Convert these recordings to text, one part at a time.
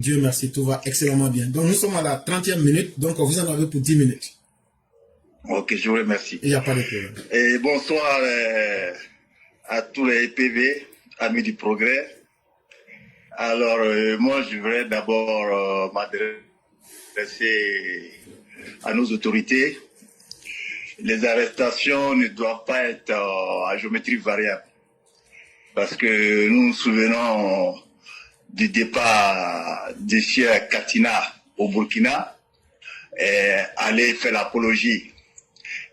Dieu merci, tout va excellemment bien. Donc nous sommes à la 30e minute, donc vous en avez pour 10 minutes. Ok, je vous remercie. Il n'y a pas de problème. Et bonsoir à tous les PV, amis du progrès. Alors, moi, je voudrais d'abord m'adresser à nos autorités. Les arrestations ne doivent pas être à géométrie variable. Parce que nous nous souvenons du départ de Cheikh Katina au Burkina, et aller faire l'apologie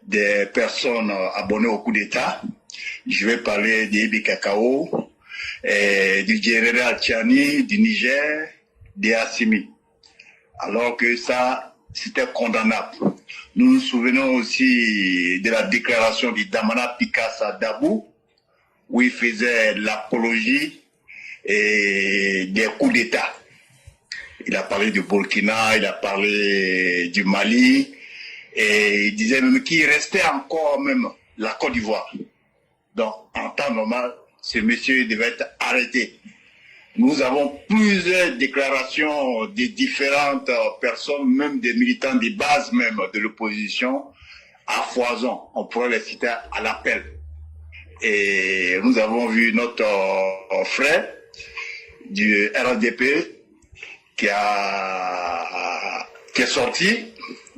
des personnes abonnées au coup d'État. Je vais parler d'Ibi Kakao, du général Tchani, du Niger, des Assimi. Alors que ça, c'était condamnable. Nous nous souvenons aussi de la déclaration de Damana Pikassa Dabou, où il faisait l'apologie des coups d'État. Il a parlé du Burkina, il a parlé du Mali, et il disait même qu'il restait encore même la Côte d'Ivoire. Donc, en temps normal, ce monsieur devait être arrêté. Nous avons plusieurs déclarations de différentes personnes, même des militants de base même de l'opposition, à foison. On pourrait les citer à l'appel. Et nous avons vu notre frère du RDP qui est sorti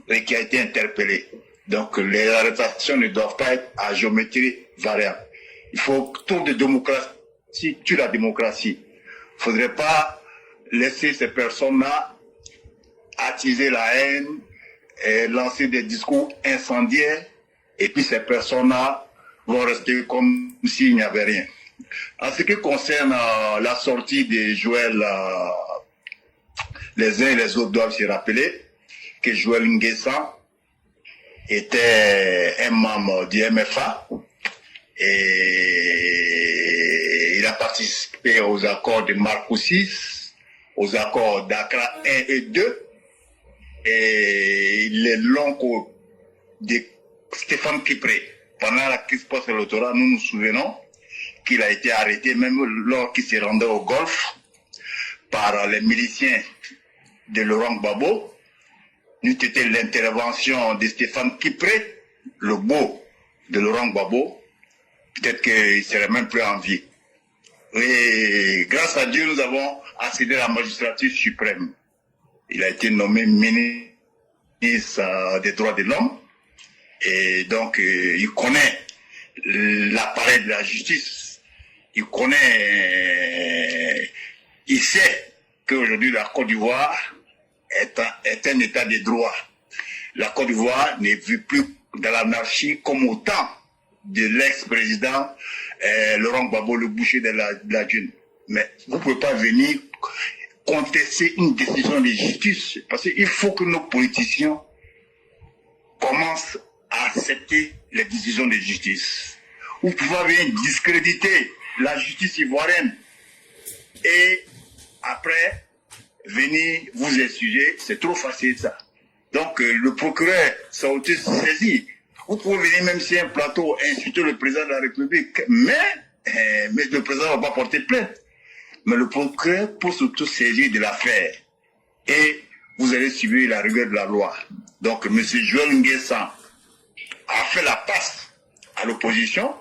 et qui a été interpellé. Donc les arrestations ne doivent pas être à géométrie variable. Il faut que tour de démocratie tue la démocratie. Il ne faudrait pas laisser ces personnes-là attiser la haine et lancer des discours incendiaires, et puis ces personnes-là vont rester comme s'il n'y avait rien. En ce qui concerne la sortie de Joël, les uns et les autres doivent se rappeler que Joël Nguessan était un membre du MFA et il a participé aux accords de Marcoussis, aux accords d'Accra 1 et 2, et il est l'oncle de Stéphane Kipré. Pendant la crise post-électorale, nous nous souvenons qu'il a été arrêté même lorsqu'il se rendait au Golfe par les miliciens de Laurent Gbagbo. N'eût été l'intervention de Stéphane Kipré, le beau de Laurent Gbagbo, peut-être qu'il ne serait même plus en vie. Et grâce à Dieu, nous avons accédé à la magistrature suprême. Il a été nommé ministre des droits de l'homme. Et donc, il connaît l'appareil de la justice. Il sait qu'aujourd'hui, la Côte d'Ivoire est un état de droit. La Côte d'Ivoire n'est vue plus dans l'anarchie comme au temps de l'ex-président Laurent Gbagbo, le boucher de la dune. Mais vous ne pouvez pas venir contester une décision de justice, parce qu'il faut que nos politiciens commencent à accepter les décisions de justice. Vous pouvez venir discréditer la justice ivoirienne et après venir vous excuser, c'est trop facile ça. Donc le procureur s'est auto-saisi. Vous pouvez venir même sur un plateau insulter le président de la République, mais le président ne va pas porter plainte. Mais le procureur peut s'auto-saisir de l'affaire et vous allez suivre la rigueur de la loi. Donc M. Joël Nguessan a fait la passe à l'opposition.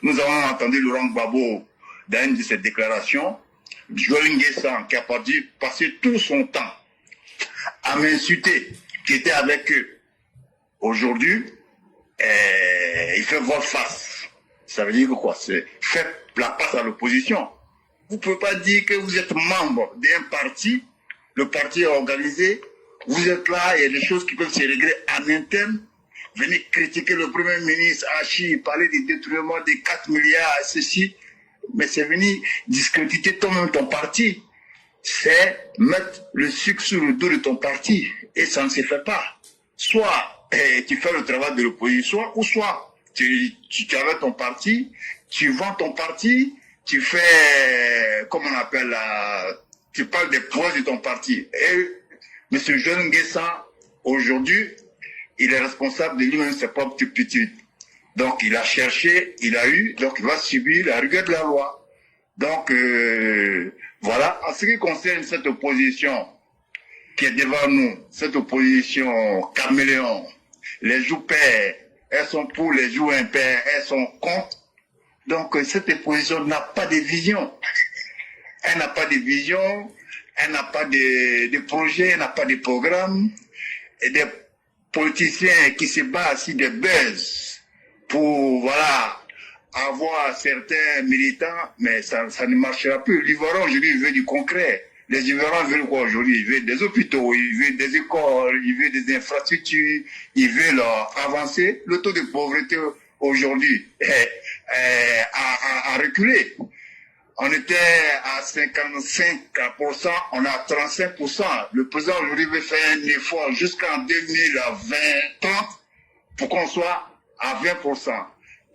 Nous avons entendu Laurent Gbagbo dans une de ses déclarations. Joël Nguessan qui a passé tout son temps à m'insulter, qui était avec eux. Aujourd'hui, il fait volte-face. Ça veut dire que quoi? C'est faire la passe à l'opposition. Vous ne pouvez pas dire que vous êtes membre d'un parti, le parti est organisé, vous êtes là, il y a des choses qui peuvent se régler en interne. Venez critiquer le Premier ministre Hachi, parler des détournements de 4 milliards, ceci. Mais c'est venir discréditer toi-même ton parti. C'est mettre le sucre sur le dos de ton parti. Et ça ne se fait pas. Soit tu fais le travail de l'opposition, ou soit tu travailles ton parti, tu vends ton parti, tu fais, comment on appelle, tu parles des poids de ton parti. Et M. Joël Nguessan, aujourd'hui, il est responsable de lui-même ses propres turpitudes. Donc il a cherché, il a eu, donc il va subir la rigueur de la loi. Donc voilà, en ce qui concerne cette opposition, qui est devant nous, cette opposition caméléon, les jours pairs, elles sont pour, les jours impairs, elles sont contre. Donc cette opposition n'a pas de vision. Elle n'a pas de vision, elle n'a pas de projet, elle n'a pas de programme. Et des politiciens qui se basent sur des buzz pour, voilà, avoir certains militants, mais ça ne marchera plus. L'Ivoirien aujourd'hui veut du concret. Les Ivoiriens veulent quoi aujourd'hui? Ils veulent des hôpitaux, ils veulent des écoles, ils veulent des infrastructures, ils veulent avancer. Le taux de pauvreté aujourd'hui a reculé. On était à 55%, on a 35%. Le président aujourd'hui veut faire un effort jusqu'en 2020-30 pour qu'on soit à 20%.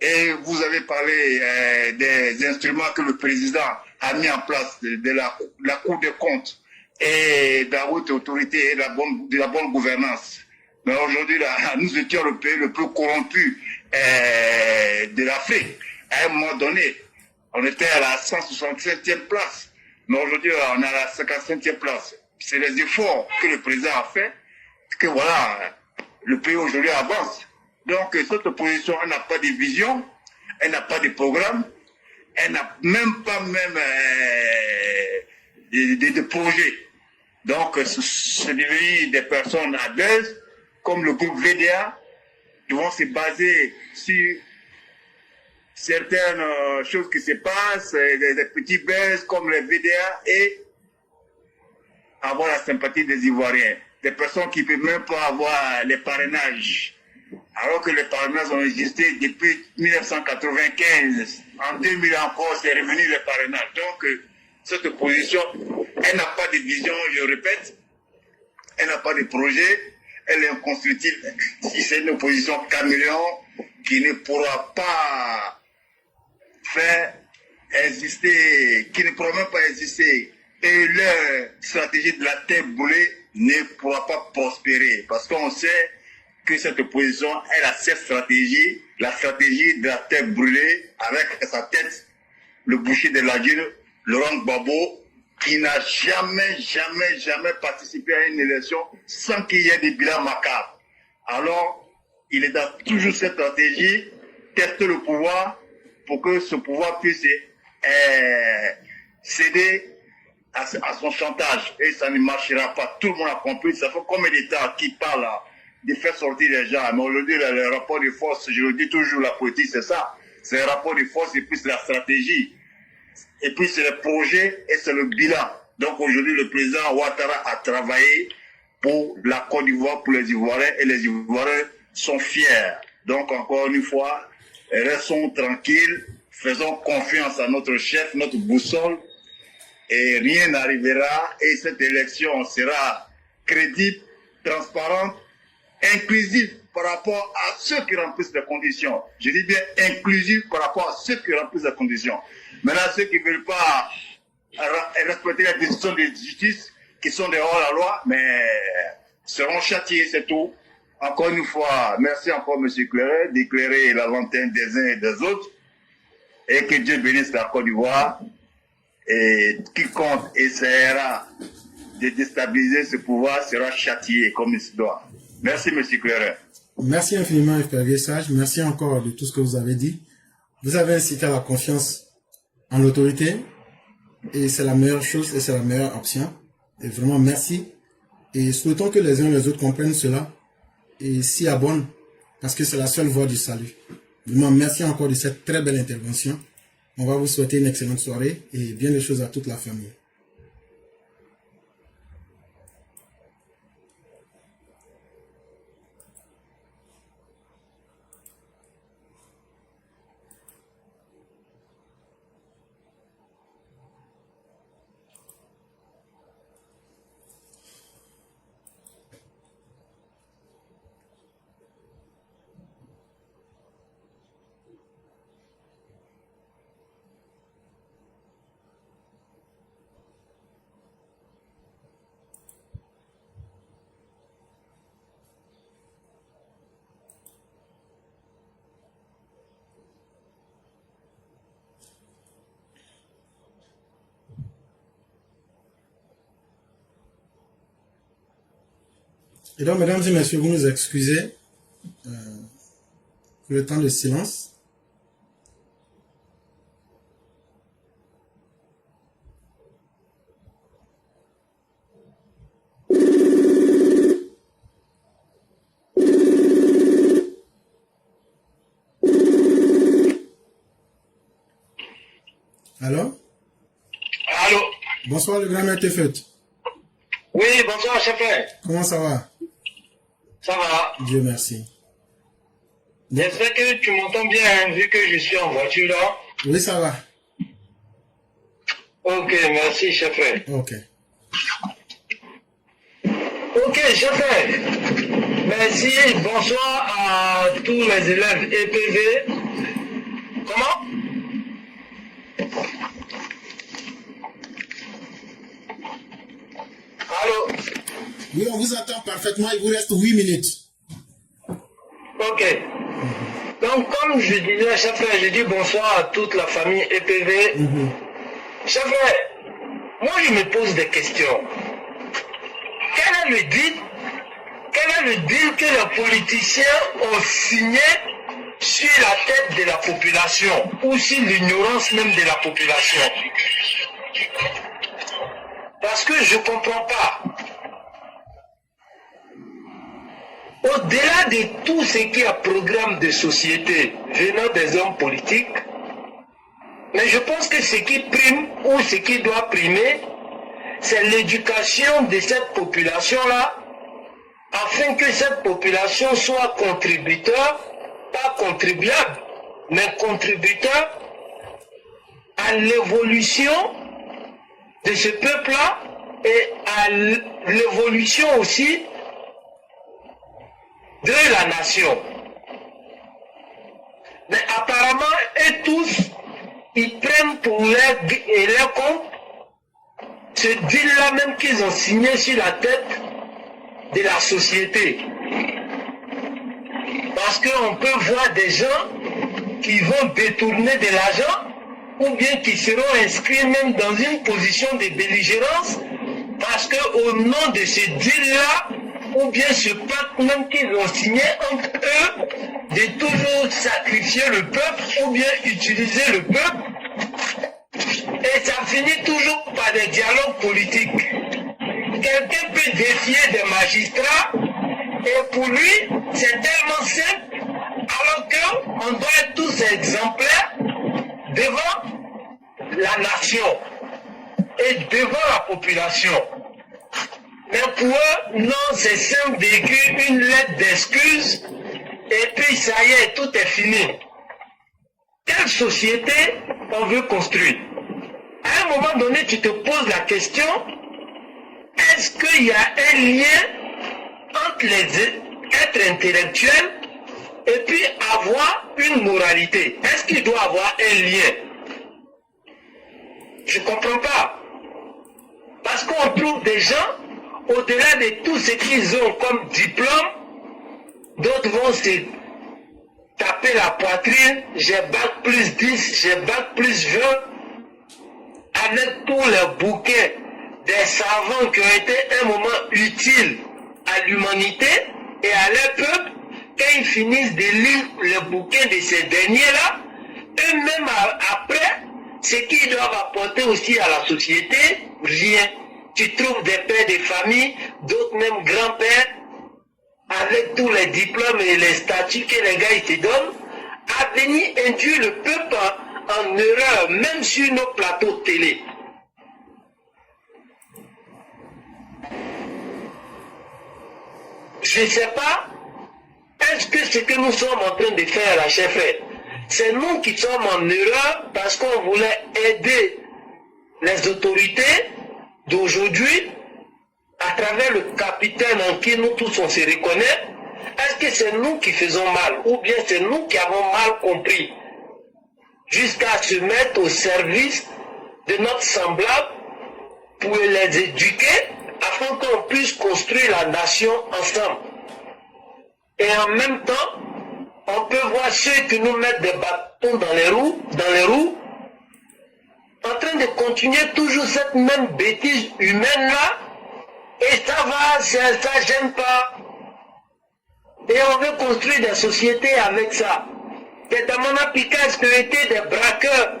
Et vous avez parlé des instruments que le président a mis en place, de la Cour des comptes et de la haute autorité et de la bonne gouvernance. Mais aujourd'hui, nous étions le pays le plus corrompu de l'Afrique. À un moment donné, on était à la 167e place. Mais aujourd'hui, on est à la 55e place. C'est les efforts que le président a fait que voilà, le pays aujourd'hui avance. Donc, cette opposition, elle n'a pas de vision, elle n'a pas de programme, elle n'a même pas de projet. Donc, c'est devenu des personnes à base, comme le groupe VDA, qui vont se baser sur certaines choses qui se passent, des petits buzz comme les VDA, et avoir la sympathie des Ivoiriens. Des personnes qui ne peuvent même pas avoir les parrainages. Alors que les parrainages ont existé depuis 1995. En 2000 encore, c'est revenu les parrainages. Donc, cette opposition, elle n'a pas de vision, je répète. Elle n'a pas de projet. Elle est inconstructive. Si c'est une opposition caméléon qui ne pourra pas faire exister, qui ne pourra même pas exister, et leur stratégie de la tête brûlée ne pourra pas prospérer. Parce qu'on sait que cette opposition, elle a cette stratégie, la stratégie de la tête brûlée, avec sa tête, le boucher de la dune, Laurent Gbagbo, qui n'a jamais participé à une élection sans qu'il y ait des bilans macabres. Alors, il est dans toujours cette stratégie, tester le pouvoir pour que ce pouvoir puisse céder à son chantage. Et ça ne marchera pas. Tout le monde a compris. Ça fait combien d'États qui parlent de faire sortir les gens. Mais aujourd'hui, le rapport de force, je le dis toujours, la politique, c'est ça. C'est un rapport de force et puis c'est la stratégie. Et puis c'est le projet et c'est le bilan. Donc aujourd'hui, le président Ouattara a travaillé pour la Côte d'Ivoire, pour les Ivoiriens, et les Ivoiriens sont fiers. Donc encore une fois, restons tranquilles, faisons confiance à notre chef, notre boussole, et rien n'arrivera, et cette élection sera crédible, transparente, inclusive par rapport à ceux qui remplissent les conditions. Je dis bien inclusive par rapport à ceux qui remplissent les conditions. Maintenant, ceux qui ne veulent pas respecter les décisions de justice, qui sont dehors la loi, mais seront châtiés, c'est tout. Encore une fois, merci encore, M. Clairet, d'éclairer la lanterne des uns et des autres, et que Dieu bénisse la Côte d'Ivoire, et quiconque essaiera de déstabiliser ce pouvoir sera châtié comme il se doit. Merci, M. Clairet. Merci infiniment, FPV Sage. Merci encore de tout ce que vous avez dit. Vous avez incité à la confiance en l'autorité, et c'est la meilleure chose et c'est la meilleure option. Et vraiment, merci. Et souhaitons que les uns et les autres comprennent cela et s'y abonnent, parce que c'est la seule voie du salut. Vraiment, merci encore de cette très belle intervention. On va vous souhaiter une excellente soirée et bien des choses à toute la famille. Et donc, mesdames et messieurs, vous nous excusez pour le temps de silence. Allô? Allô? Bonsoir, le grand maître Tefet. Oui, bonsoir, chef. Comment ça va? Ça va? Dieu merci. J'espère que tu m'entends bien, hein, vu que je suis en voiture là. Oui, ça va. Ok, merci, chef. Ok. Ok, chef. Merci, bonsoir à tous les élèves EPV. Comment? Allô? Oui, on vous entend parfaitement. Il vous reste 8 minutes. Ok. Donc, comme je disais, chef, je dis bonsoir à toute la famille EPV. Chef, moi je me pose des questions. Quel est le deal que les politiciens ont signé sur la tête de la population ou sur l'ignorance même de la population? Parce que je ne comprends pas. Au-delà de tout ce qui est programme de société venant des hommes politiques, mais je pense que ce qui prime ou ce qui doit primer, c'est l'éducation de cette population-là, afin que cette population soit contributeur, pas contribuable, mais contributeur à l'évolution de ce peuple-là et à l'évolution aussi de la nation. Mais apparemment, eux tous, ils prennent pour leur compte ce deal-là même qu'ils ont signé sur la tête de la société. Parce qu'on peut voir des gens qui vont détourner de l'argent ou bien qui seront inscrits même dans une position de belligérance parce qu'au nom de ce deal-là, ou bien ce pacte même qu'ils ont signé entre eux, de toujours sacrifier le peuple ou bien utiliser le peuple, et ça finit toujours par des dialogues politiques. Quelqu'un peut défier des magistrats, et pour lui, c'est tellement simple, alors qu'on doit être tous exemplaires devant la nation et devant la population. Mais pour eux, non, c'est simple d'écrire une lettre d'excuse et puis ça y est, tout est fini. Quelle société on veut construire? À un moment donné, tu te poses la question, est-ce qu'il y a un lien entre être intellectuel et puis avoir une moralité? Est-ce qu'il doit avoir un lien? Je ne comprends pas. Parce qu'on trouve des gens, au-delà de tout ce qu'ils ont comme diplôme, d'autres vont se taper la poitrine, j'ai bac plus 10, j'ai bac plus 20, avec tous les bouquets des savants qui ont été un moment utiles à l'humanité et à leur peuple, quand ils finissent de lire les bouquins de ces derniers-là, eux-mêmes après, ce qu'ils doivent apporter aussi à la société, rien. Tu trouves des pères de famille, d'autres même grands-pères, avec tous les diplômes et les statuts que les gars ils te donnent, à venir induire le peuple en erreur, même sur nos plateaux de télé. Je ne sais pas, est-ce que ce que nous sommes en train de faire, la chef, c'est nous qui sommes en erreur parce qu'on voulait aider les autorités d'aujourd'hui à travers le capitaine en qui nous tous on se reconnaît? Est-ce que c'est nous qui faisons mal ou bien c'est nous qui avons mal compris jusqu'à se mettre au service de notre semblable pour les éduquer afin qu'on puisse construire la nation ensemble? Et en même temps, on peut voir ceux qui nous mettent des bâtons dans les roues, en train de continuer toujours cette même bêtise humaine-là, et ça va, ça gêne pas. Et on veut construire des sociétés avec ça. C'est dans mon application qui ont été des braqueurs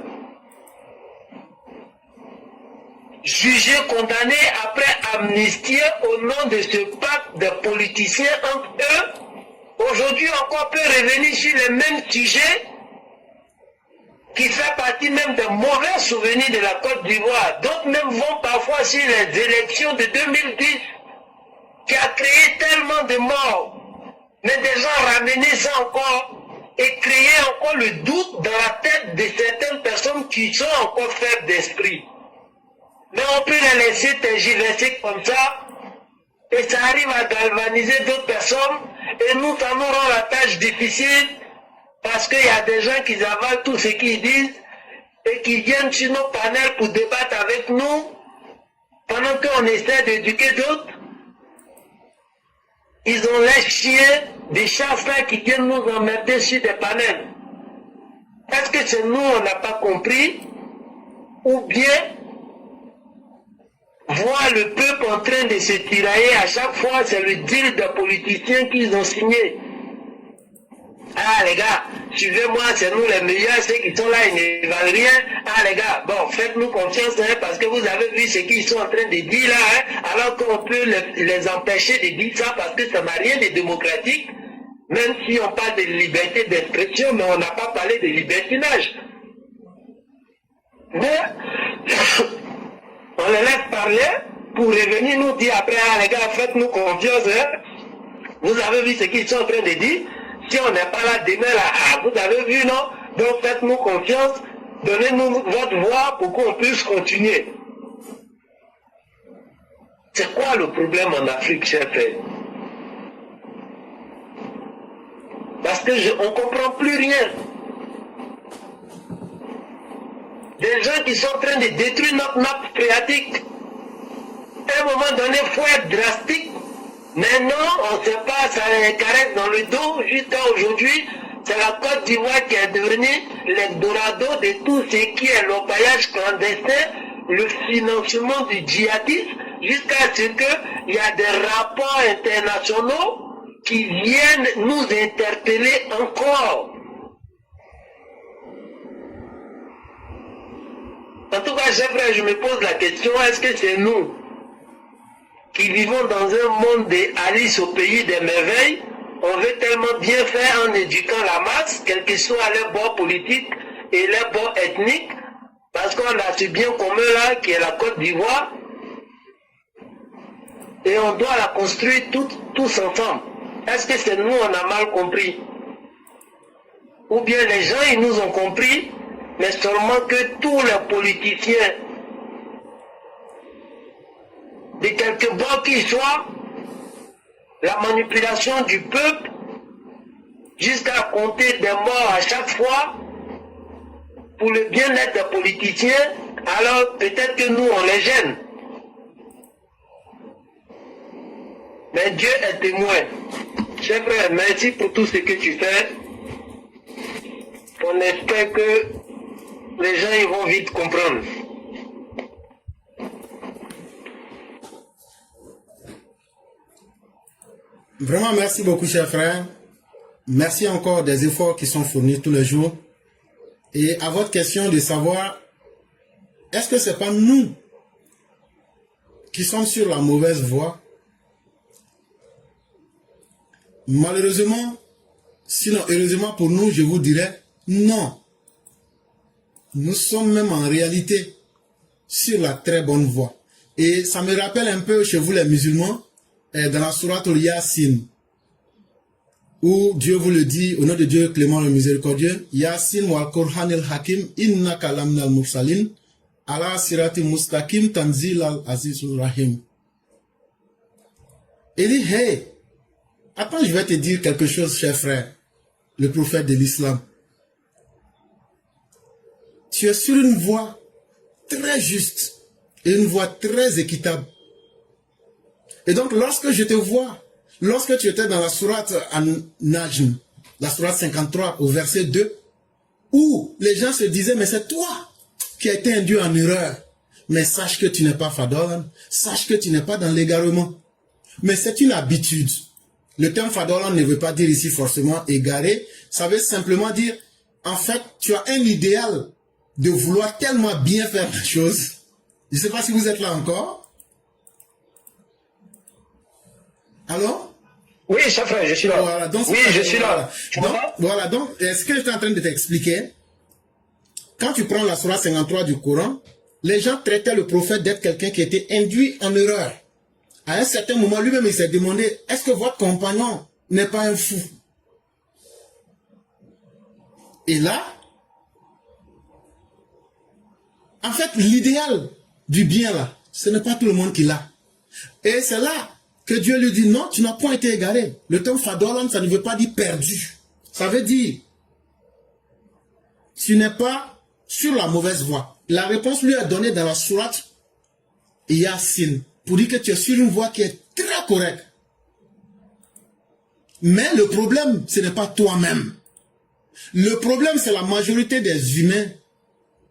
jugés, condamnés, après amnistiés au nom de ce pacte de politiciens entre eux. Aujourd'hui encore peut revenir sur les mêmes sujets qui fait partie même des mauvais souvenirs de la Côte d'Ivoire. D'autres même vont parfois sur les élections de 2010 qui a créé tellement de morts. Mais des gens ramenaient ça encore et créaient encore le doute dans la tête de certaines personnes qui sont encore faibles d'esprit. Mais on peut les laisser tergiverser comme ça et ça arrive à galvaniser d'autres personnes et nous, ça nous rend la tâche difficile parce qu'il y a des gens qui avalent tout ce qu'ils disent et qui viennent sur nos panels pour débattre avec nous pendant qu'on essaie d'éduquer d'autres. Ils ont les chiens des chasseurs qui viennent nous emmerder sur des panels. Est-ce que c'est nous, on n'a pas compris? Ou bien, voir le peuple en train de se tirailler à chaque fois, c'est le deal des politiciens qu'ils ont signé. Ah les gars, suivez-moi, c'est nous les meilleurs, ceux qui sont là, ils ne valent rien. Ah les gars, bon, faites-nous confiance, hein, parce que vous avez vu ce qu'ils sont en train de dire là, hein, alors qu'on peut les empêcher de dire ça, parce que ça n'a rien de démocratique, même si on parle de liberté d'expression, mais on n'a pas parlé de libertinage. Mais, on les laisse parler pour revenir nous dire après, ah les gars, faites-nous confiance, hein. Vous avez vu ce qu'ils sont en train de dire. Si on n'est pas là demain, là, ah, vous avez vu, non? Donc faites-nous confiance, donnez-nous votre voix pour qu'on puisse continuer. C'est quoi le problème en Afrique, chers frères? Parce que on ne comprend plus rien. Des gens qui sont en train de détruire notre nappe phréatique. À un moment donné, il faut être drastique. Maintenant, on ne sait pas, ça les caresse dans le dos. Jusqu'à aujourd'hui, c'est la Côte d'Ivoire qui est devenue l'Eldorado de tout ce qui est l'orpaillage clandestin, le financement du djihadisme, jusqu'à ce qu'il y a des rapports internationaux qui viennent nous interpeller encore. En tout cas, chers frères, je me pose la question, est-ce que c'est nous qui vivons dans un monde d'Alice au pays des merveilles, on veut tellement bien faire en éduquant la masse, quel que soit leur bord politique et leur bord ethnique, parce qu'on a ce bien commun là, qui est la Côte d'Ivoire, et on doit la construire tous ensemble. Est-ce que c'est nous, on a mal compris? Ou bien les gens, ils nous ont compris, mais seulement que tous les politiciens de quelque bord qu'ils soient, la manipulation du peuple, jusqu'à compter des morts à chaque fois, pour le bien-être des politiciens, alors peut-être que nous, on les gêne. Mais Dieu est témoin. Chers frères, merci pour tout ce que tu fais. On espère que les gens ils vont vite comprendre. Vraiment, merci beaucoup, chers frères. Merci encore des efforts qui sont fournis tous les jours. Et à votre question de savoir, est-ce que c'est pas nous qui sommes sur la mauvaise voie? Malheureusement, sinon heureusement pour nous, je vous dirais non. Nous sommes même en réalité sur la très bonne voie. Et ça me rappelle un peu chez vous les musulmans, dans la sourate Yasin, où Dieu vous le dit, au nom de Dieu clément le miséricordieux, Yasin wal Qur'an al Hakim, innaka lamnal mursalin, ala sirati mustaqim tanzil al azizur rahim. Il dit, hey, attends, je vais te dire quelque chose, cher frère, le prophète de l'islam. Tu es sur une voie très juste et une voie très équitable. Et donc, lorsque je te vois, lorsque tu étais dans la sourate An-Najm, la sourate 53 au verset 2, où les gens se disaient, mais c'est toi qui as été induit en erreur. Mais sache que tu n'es pas fadol, sache que tu n'es pas dans l'égarement. Mais c'est une habitude. Le terme Fadolan ne veut pas dire ici forcément égaré. Ça veut simplement dire, en fait, tu as un idéal de vouloir tellement bien faire les choses. Je ne sais pas si vous êtes là encore. Alors? Oui, cher frère, je suis là. Voilà, donc, oui, je suis là. Voilà, donc, ce que j'étais en train de t'expliquer, quand tu prends la Sourate 53 du Coran, les gens traitaient le prophète d'être quelqu'un qui était induit en erreur. À un certain moment, lui-même, il s'est demandé, est-ce que votre compagnon n'est pas un fou? Et là, en fait, l'idéal du bien, là, ce n'est pas tout le monde qui l'a. Et c'est là que Dieu lui dit, non, tu n'as pas été égaré. Le terme Fadolan, ça ne veut pas dire perdu. Ça veut dire, tu n'es pas sur la mauvaise voie. La réponse lui est donnée dans la sourate Yasin, pour dire que tu es sur une voie qui est très correcte. Mais le problème, ce n'est pas toi-même. Le problème, c'est la majorité des humains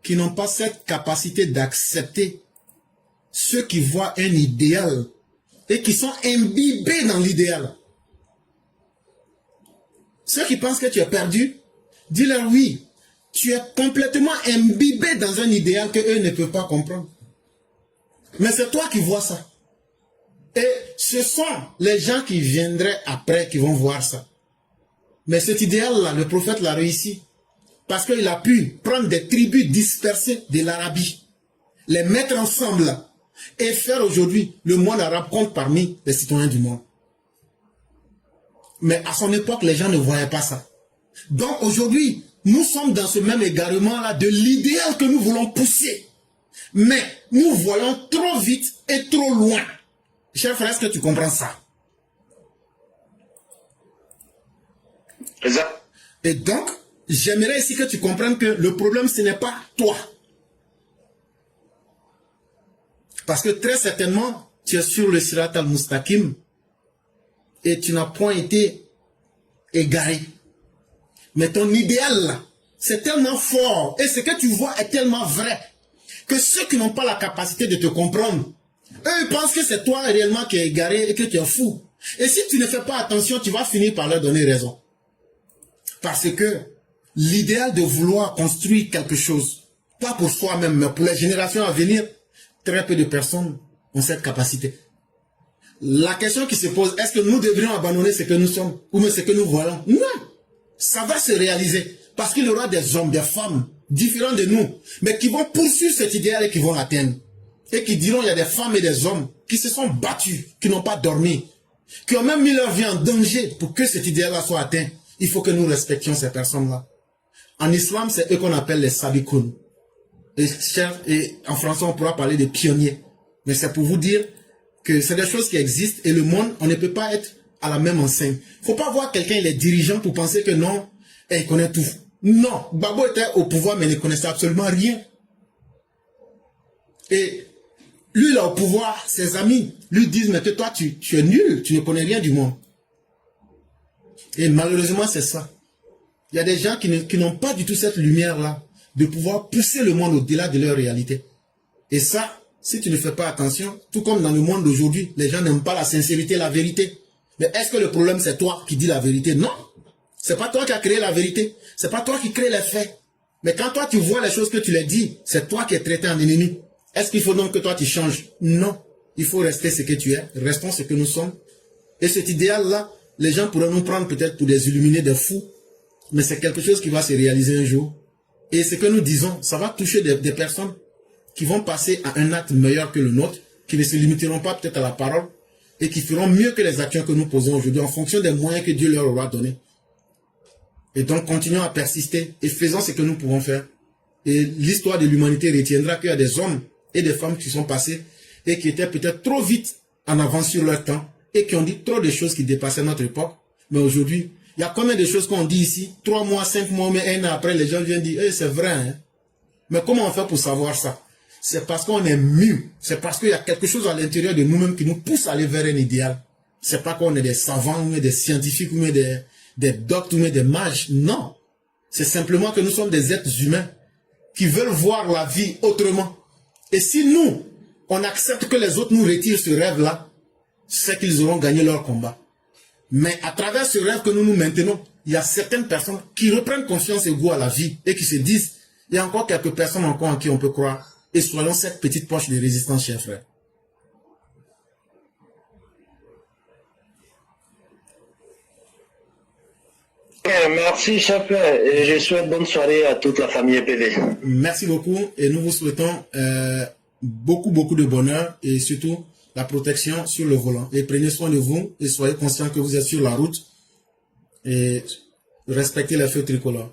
qui n'ont pas cette capacité d'accepter ceux qui voient un idéal et qui sont imbibés dans l'idéal. Ceux qui pensent que tu es perdu, dis-leur oui, tu es complètement imbibé dans un idéal que eux ne peuvent pas comprendre. Mais c'est toi qui vois ça. Et ce sont les gens qui viendraient après qui vont voir ça. Mais cet idéal-là, le prophète l'a réussi. Parce qu'il a pu prendre des tribus dispersées de l'Arabie, les mettre ensemble et faire aujourd'hui le monde arabe compte parmi les citoyens du monde. Mais à son époque, les gens ne voyaient pas ça. Donc aujourd'hui, nous sommes dans ce même égarement-là de l'idéal que nous voulons pousser. Mais nous voyons trop vite et trop loin. Cher frère, est-ce que tu comprends ça? Exact. Et donc, j'aimerais ici que tu comprennes que le problème, ce n'est pas toi. Parce que très certainement, tu es sur le Sirat al-Mustaqim et tu n'as point été égaré. Mais ton idéal, là, c'est tellement fort et ce que tu vois est tellement vrai que ceux qui n'ont pas la capacité de te comprendre, eux, ils pensent que c'est toi réellement qui es égaré et que tu es fou. Et si tu ne fais pas attention, tu vas finir par leur donner raison. Parce que l'idéal de vouloir construire quelque chose, pas pour soi-même, mais pour les générations à venir, très peu de personnes ont cette capacité. La question qui se pose, est-ce que nous devrions abandonner ce que nous sommes ou ce que nous voyons? Non, ça va se réaliser. Parce qu'il y aura des hommes, des femmes, différents de nous, mais qui vont poursuivre cet idéal et qui vont l'atteindre. Et qui diront, il y a des femmes et des hommes qui se sont battus, qui n'ont pas dormi, qui ont même mis leur vie en danger pour que cet idéal-là soit atteint. Il faut que nous respections ces personnes-là. En islam, c'est eux qu'on appelle les sabikoun. Et en français, on pourra parler de pionniers. Mais c'est pour vous dire que c'est des choses qui existent et le monde, on ne peut pas être à la même enseigne. Il ne faut pas voir quelqu'un, il est dirigeant pour penser que non, il connaît tout. Non, Gbagbo était au pouvoir mais il ne connaissait absolument rien. Et lui, il est au pouvoir, ses amis lui disent, mais que toi, tu es nul, tu ne connais rien du monde. Et malheureusement, c'est ça. Il y a des gens qui n'ont pas du tout cette lumière-là, de pouvoir pousser le monde au-delà de leur réalité. Et ça, si tu ne fais pas attention, tout comme dans le monde d'aujourd'hui, les gens n'aiment pas la sincérité, la vérité. Mais est-ce que le problème, c'est toi qui dis la vérité? Non. C'est pas toi qui as créé la vérité. C'est pas toi qui crée les faits. Mais quand toi, tu vois les choses que tu les dis, c'est toi qui es traité en ennemi. Est-ce qu'il faut donc que toi, tu changes? Non. Il faut rester ce que tu es. Restons ce que nous sommes. Et cet idéal-là, les gens pourraient nous prendre peut-être pour des illuminés, des fous. Mais c'est quelque chose qui va se réaliser un jour. Et ce que nous disons, ça va toucher des personnes qui vont passer à un acte meilleur que le nôtre, qui ne se limiteront pas peut-être à la parole, et qui feront mieux que les actions que nous posons aujourd'hui en fonction des moyens que Dieu leur aura donnés. Et donc, continuons à persister et faisons ce que nous pouvons faire. Et l'histoire de l'humanité retiendra qu'il y a des hommes et des femmes qui sont passés et qui étaient peut-être trop vite en avance sur leur temps et qui ont dit trop de choses qui dépassaient notre époque. Mais aujourd'hui, il y a combien de choses qu'on dit ici? 3 mois, 5 mois, mais 1 an après, les gens viennent dire, c'est vrai. Hein? Mais comment on fait pour savoir ça? C'est parce qu'on est mûr. C'est parce qu'il y a quelque chose à l'intérieur de nous-mêmes qui nous pousse à aller vers un idéal. C'est pas qu'on est des savants, ou des scientifiques, ou des docteurs, ou des mages. Non. C'est simplement que nous sommes des êtres humains qui veulent voir la vie autrement. Et si nous, on accepte que les autres nous retirent ce rêve-là, c'est qu'ils auront gagné leur combat. Mais à travers ce rêve que nous nous maintenons, il y a certaines personnes qui reprennent confiance et goût à la vie et qui se disent, il y a encore quelques personnes encore en qui on peut croire. Et soyons cette petite poche de résistance, chers frères. Merci, cher frère, et je souhaite bonne soirée à toute la famille EPV. Merci beaucoup et nous vous souhaitons beaucoup de bonheur et surtout la protection sur le volant. Et prenez soin de vous et soyez conscients que vous êtes sur la route et respectez les feux tricolores.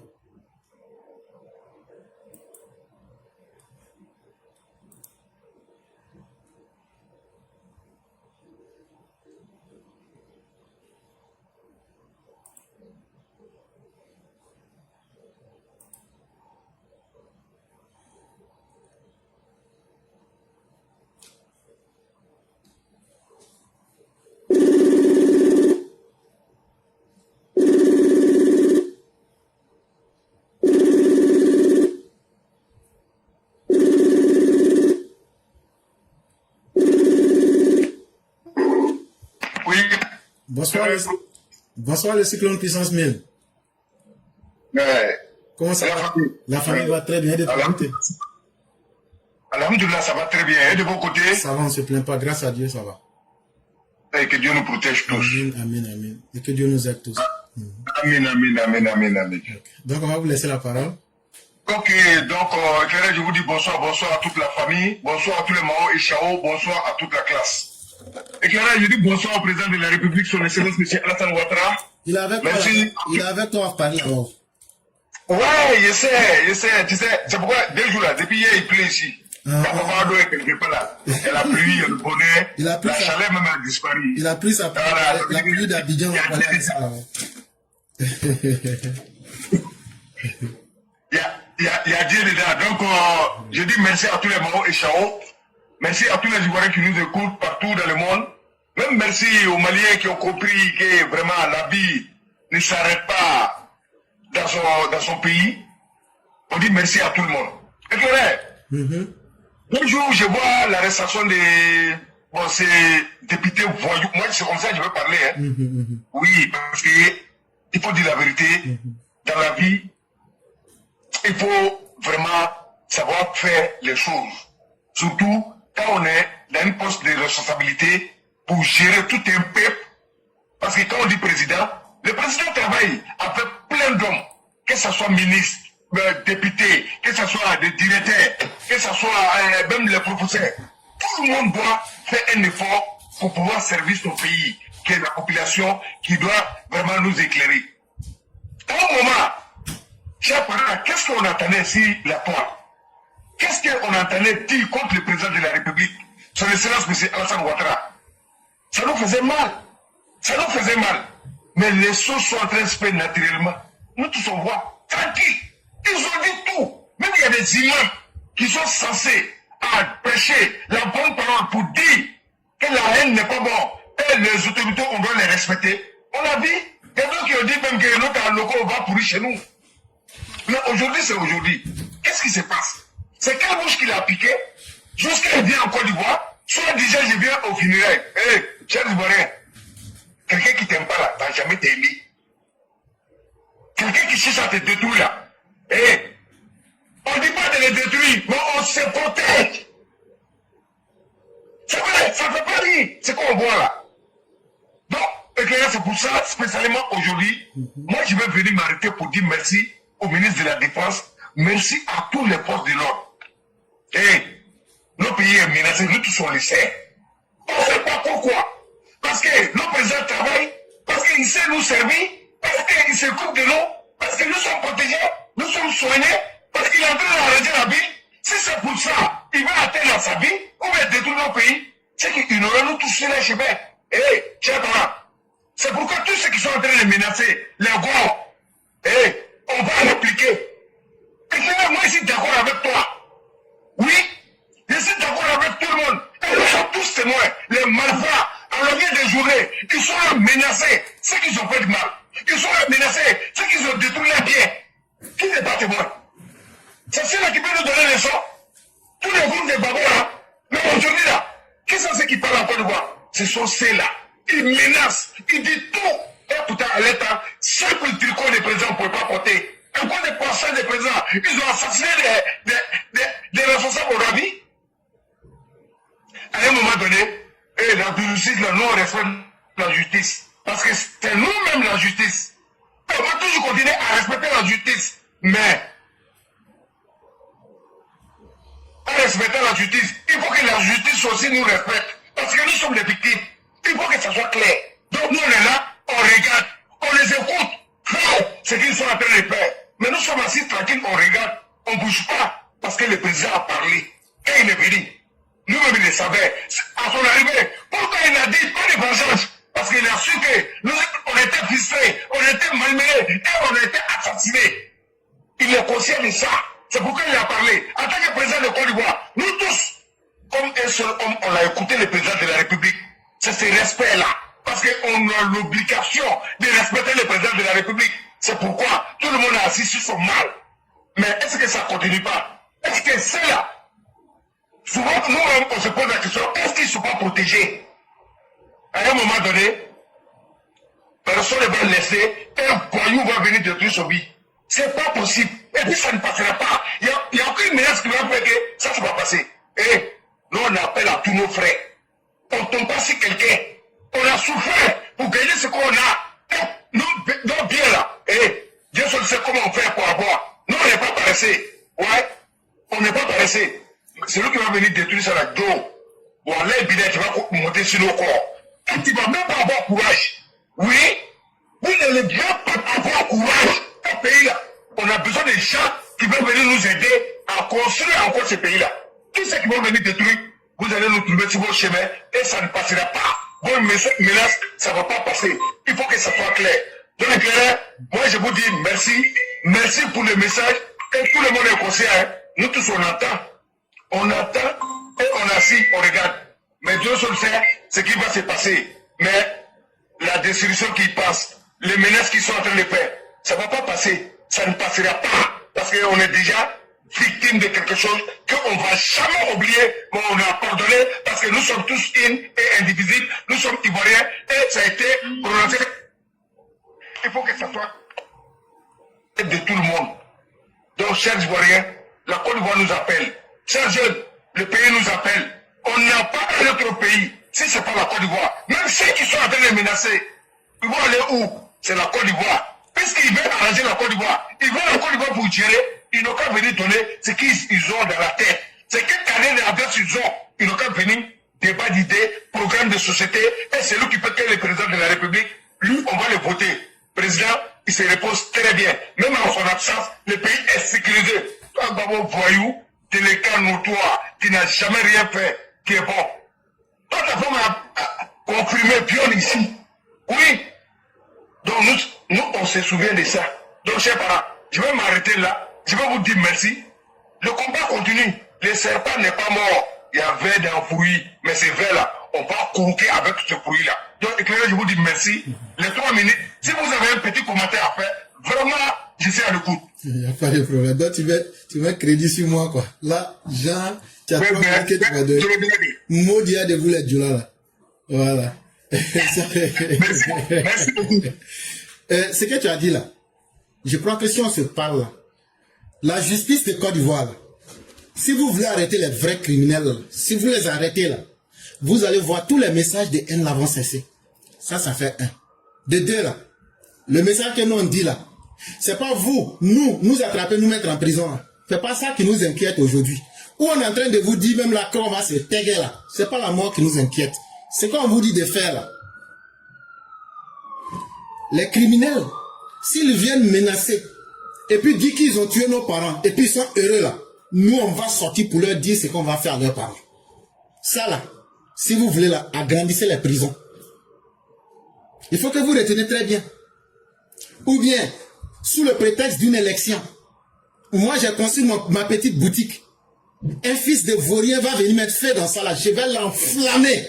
Bonsoir le cyclone puissance 1000. Comment ça va? La famille va très bien. De ton côté? Alhamdoulilah, ça va très bien. Et de vos côtés? Ça va, on ne se plaint pas. Grâce à Dieu, ça va. Et que Dieu nous protège tous. Amen. Et que Dieu nous aide tous. Amen. Okay. Donc, on va vous laisser la parole. Ok, donc, je vous dis bonsoir à toute la famille, bonsoir à tous les Mao et Chao, bonsoir à toute la classe. Et je dis bonsoir au président de la République, son excellence, M. Alassane Ouattara. Il est avec toi à Paris, alors. Ouais, je sais, tu sais, c'est pourquoi, 2 jours là, depuis hier, il pleut ici. Papa est quelque part là. Il y a la pluie, il y a le bonnet, la chaleur même a disparu. Il a pris sa la pluie d'Abidjan. Il y a Dieu dedans. Donc, je dis merci à tous les Mao et Chao. Merci à tous les Ivoiriens qui nous écoutent partout dans le monde. Même merci aux Maliens qui ont compris que vraiment la vie ne s'arrête pas dans son pays. On dit merci à tout le monde. Et vrai, bonjour, je vois l'arrestation de ces députés voyous. Moi, c'est comme ça que je veux parler. Hein. Oui, parce qu'il faut dire la vérité. Dans la vie, il faut vraiment savoir faire les choses. Surtout quand on est dans une poste de responsabilité pour gérer tout un peuple. Parce que quand on dit président, le président travaille avec plein d'hommes, que ce soit ministre, député, que ce soit des directeurs, que ce soit même les professeurs. Tout le monde doit faire un effort pour pouvoir servir son pays, qui est la population qui doit vraiment nous éclairer. À un moment, chers parents, qu'est-ce qu'on entendait sur la pointe? Qu'est-ce qu'on entendait dire contre le président de la République, son excellence M. Alassane Ouattara? Ça nous faisait mal. Mais les choses sont en train de se faire naturellement. Nous tous on voit, tranquille. Ils ont dit tout. Même il y a des imams qui sont censés prêcher la bonne parole pour dire que la haine n'est pas bon. Et les autorités, on doit les respecter. On a vu. Il y a d'autres qui ont dit même que notre local va pourrir chez nous. Mais aujourd'hui, c'est aujourd'hui. Qu'est-ce qui se passe? C'est quelle bouche qui l'a piqué jusqu'à qu'il vient en Côte d'Ivoire? Soit déjà je viens au funérailles. Chers Ivoiriens, quelqu'un qui t'aime pas là, t'as jamais aimé. Quelqu'un qui cherche à te détruire là. On ne dit pas de les détruire, mais on se protège. C'est vrai, ça ne fait pas rire. C'est qu'on voit là. Donc, c'est pour ça, spécialement aujourd'hui, moi je vais venir m'arrêter pour dire merci au ministre de la Défense, merci à tous les forces de l'ordre. Nos pays est menacé, nous tous on le sait. On ne sait pas pourquoi. Parce que nos présidents travaillent, parce qu'il sait nous servir, parce qu'il s'occupe de nous, parce que nous sommes protégés, nous sommes soignés, parce qu'il est en train d'arranger la vie. Si c'est pour ça, il va atteindre sa vie, ou va détruire nos pays, c'est qu'il aura nous tous sur les chemins. Chers parents, c'est pourquoi tous ceux qui sont en train de menacer les gros, on va l'appliquer. Et finalement, moi, je suis d'accord avec toi. Oui, je suis d'accord avec tout le monde. Et nous sommes tous témoins. Les malfrats, à la vie des journées, ils sont là menacés. Ceux qui ont fait du mal. Ils sont là menacés. Ceux qui ont détruit les biens. Qui n'est pas témoin? C'est ceux-là qui peuvent nous donner les sons. Tous les groupes des babos là. Mais aujourd'hui là, qui sont ceux qui parlent en Côte d'Ivoire? Ce sont ceux-là. Ils menacent. Ils disent tout. ils ont assassiné des responsables au Rabi. À un moment donné, et la justice, là, nous, on respecte la justice. Parce que c'est nous-mêmes la justice. On va toujours continuer à respecter la justice. Mais, en respectant la justice, il faut que la justice aussi nous respecte. Parce que nous sommes des victimes. Il faut que ça soit clair. Donc nous, on est là, on regarde, on les écoute. Ce qu'ils sont en train de faire. Mais nous sommes assis tranquilles, on regarde, on ne bouge pas. Parce que le président a parlé. Et il est venu. Nous-mêmes, il le savait. À son arrivée, pourquoi il a dit pas de vengeance? Parce qu'il a su que nous, on était frustrés, on était malmenés et on était assassinés. Il est conscient de ça. C'est pourquoi il a parlé. En tant que président de Côte d'Ivoire, nous tous, comme un seul homme, on a écouté le président de la République. C'est ce respect-là. Parce qu'on a l'obligation de respecter le président de la République. C'est pourquoi tout le monde a assis sur son mal. Mais est-ce que ça ne continue pas? Est-ce que c'est là? Souvent, nous-mêmes, on se pose la question, est-ce qu'ils ne sont pas protégés? À un moment donné, personne ne va laisser, un voyou va venir détruire son vie. C'est pas possible. Et puis ça ne passera pas. Il n'y a aucune menace qui va faire que ça va passer. Et nous, on appelle à tous nos frères. On ne tombe pas sur quelqu'un. On a souffert pour gagner ce qu'on a. Nous, bien là. Et Dieu seul sait comment on fait pour avoir. Nous, on n'est pas paressés. Ouais. On n'est pas paressés. C'est lui qui va venir détruire ça là. Ou en l'air bidet, tu vas monter sur nos corps. Et tu ne vas même pas avoir courage. Oui. Vous n'allez bien pas avoir courage. Un pays là. On a besoin des gens qui vont venir nous aider à construire encore ce pays-là. Tous ceux qui vont venir détruire, vous allez nous trouver sur vos chemins et ça ne passera pas. Vos menaces, ça ne va pas passer. Il faut que ça soit clair. Donc, clair, moi je vous dis merci. Merci pour le message. Et tout le monde est conscient. Hein. Nous tous, on entend. On entend et on assis, on regarde. Mais Dieu seul sait ce qui va se passer. Mais la destruction qui passe, les menaces qui sont en train de faire, ça ne va pas passer. Ça ne passera pas. Parce qu'on est déjà victime de quelque chose qu'on ne va jamais oublier, mais on a pardonné parce que nous sommes tous et indivisibles. Nous sommes Ivoiriens et ça a été prononcé. Il faut que ça soit de tout le monde. Donc, chers Ivoiriens, la Côte d'Ivoire nous appelle. Chers jeunes, le pays nous appelle. On n'a pas un autre pays si ce n'est pas la Côte d'Ivoire. Même ceux qui sont en train de menacer, ils vont aller où? C'est la Côte d'Ivoire. Puisqu'ils veulent arranger la Côte d'Ivoire, ils veulent la Côte d'Ivoire pour gérer, ils n'ont qu'à venir donner ce qu'ils ont dans la tête. C'est quelle carrière d'adresse ils ont. Ils n'ont qu'à venir débat d'idées, programme de société, et c'est lui qui peut être le président de la République. Lui, on va le voter. Président, il se repose très bien. Même en son absence, le pays est sécurisé. Toi, Babo voyou, tu es le cas notoire, qui n'a jamais rien fait, qui est bon. Toi, ta femme a confirmé viol ici. Oui. Donc nous, on se souvient de ça. Donc, chers parents, je vais m'arrêter là. Je vais vous dire merci. Le combat continue. Le serpent n'est pas mort. Il y a verre dans le fruit. Mais ce verre-là, on va croquer avec ce fruit-là. Donc, éclairé, je vous dis merci. Les 3 minutes, si vous avez un petit commentaire à faire, vraiment, je suis à l'écoute. Il n'y a pas de problème. Donc, tu mets crédit sur moi, quoi. Là, Jean, tu as 3 minutes que tu vas donner. Maudit de vous les Djoula, là. Voilà. Merci beaucoup. Ce que tu as dit là, je crois que si on se parle là, la justice de Côte d'Ivoire là, si vous voulez arrêter les vrais criminels là, si vous les arrêtez là, vous allez voir tous les messages de haine là vont cesser. Ça fait 1. De 2 là, le message que nous on dit là, c'est pas vous, nous attraper, nous mettre en prison là. C'est pas ça qui nous inquiète aujourd'hui. Ou on est en train de vous dire même là qu'on va se taguer là. C'est pas la mort qui nous inquiète. C'est qu'on vous dit de faire là. Les criminels, s'ils viennent menacer, et puis dire qu'ils ont tué nos parents, et puis ils sont heureux là, nous on va sortir pour leur dire ce qu'on va faire à leurs parents. Ça là, si vous voulez là, agrandissez les prisons. Il faut que vous reteniez très bien. Ou bien, sous le prétexte d'une élection, moi j'ai construit ma petite boutique, un fils de vaurien va venir mettre feu dans ça là, je vais l'enflammer.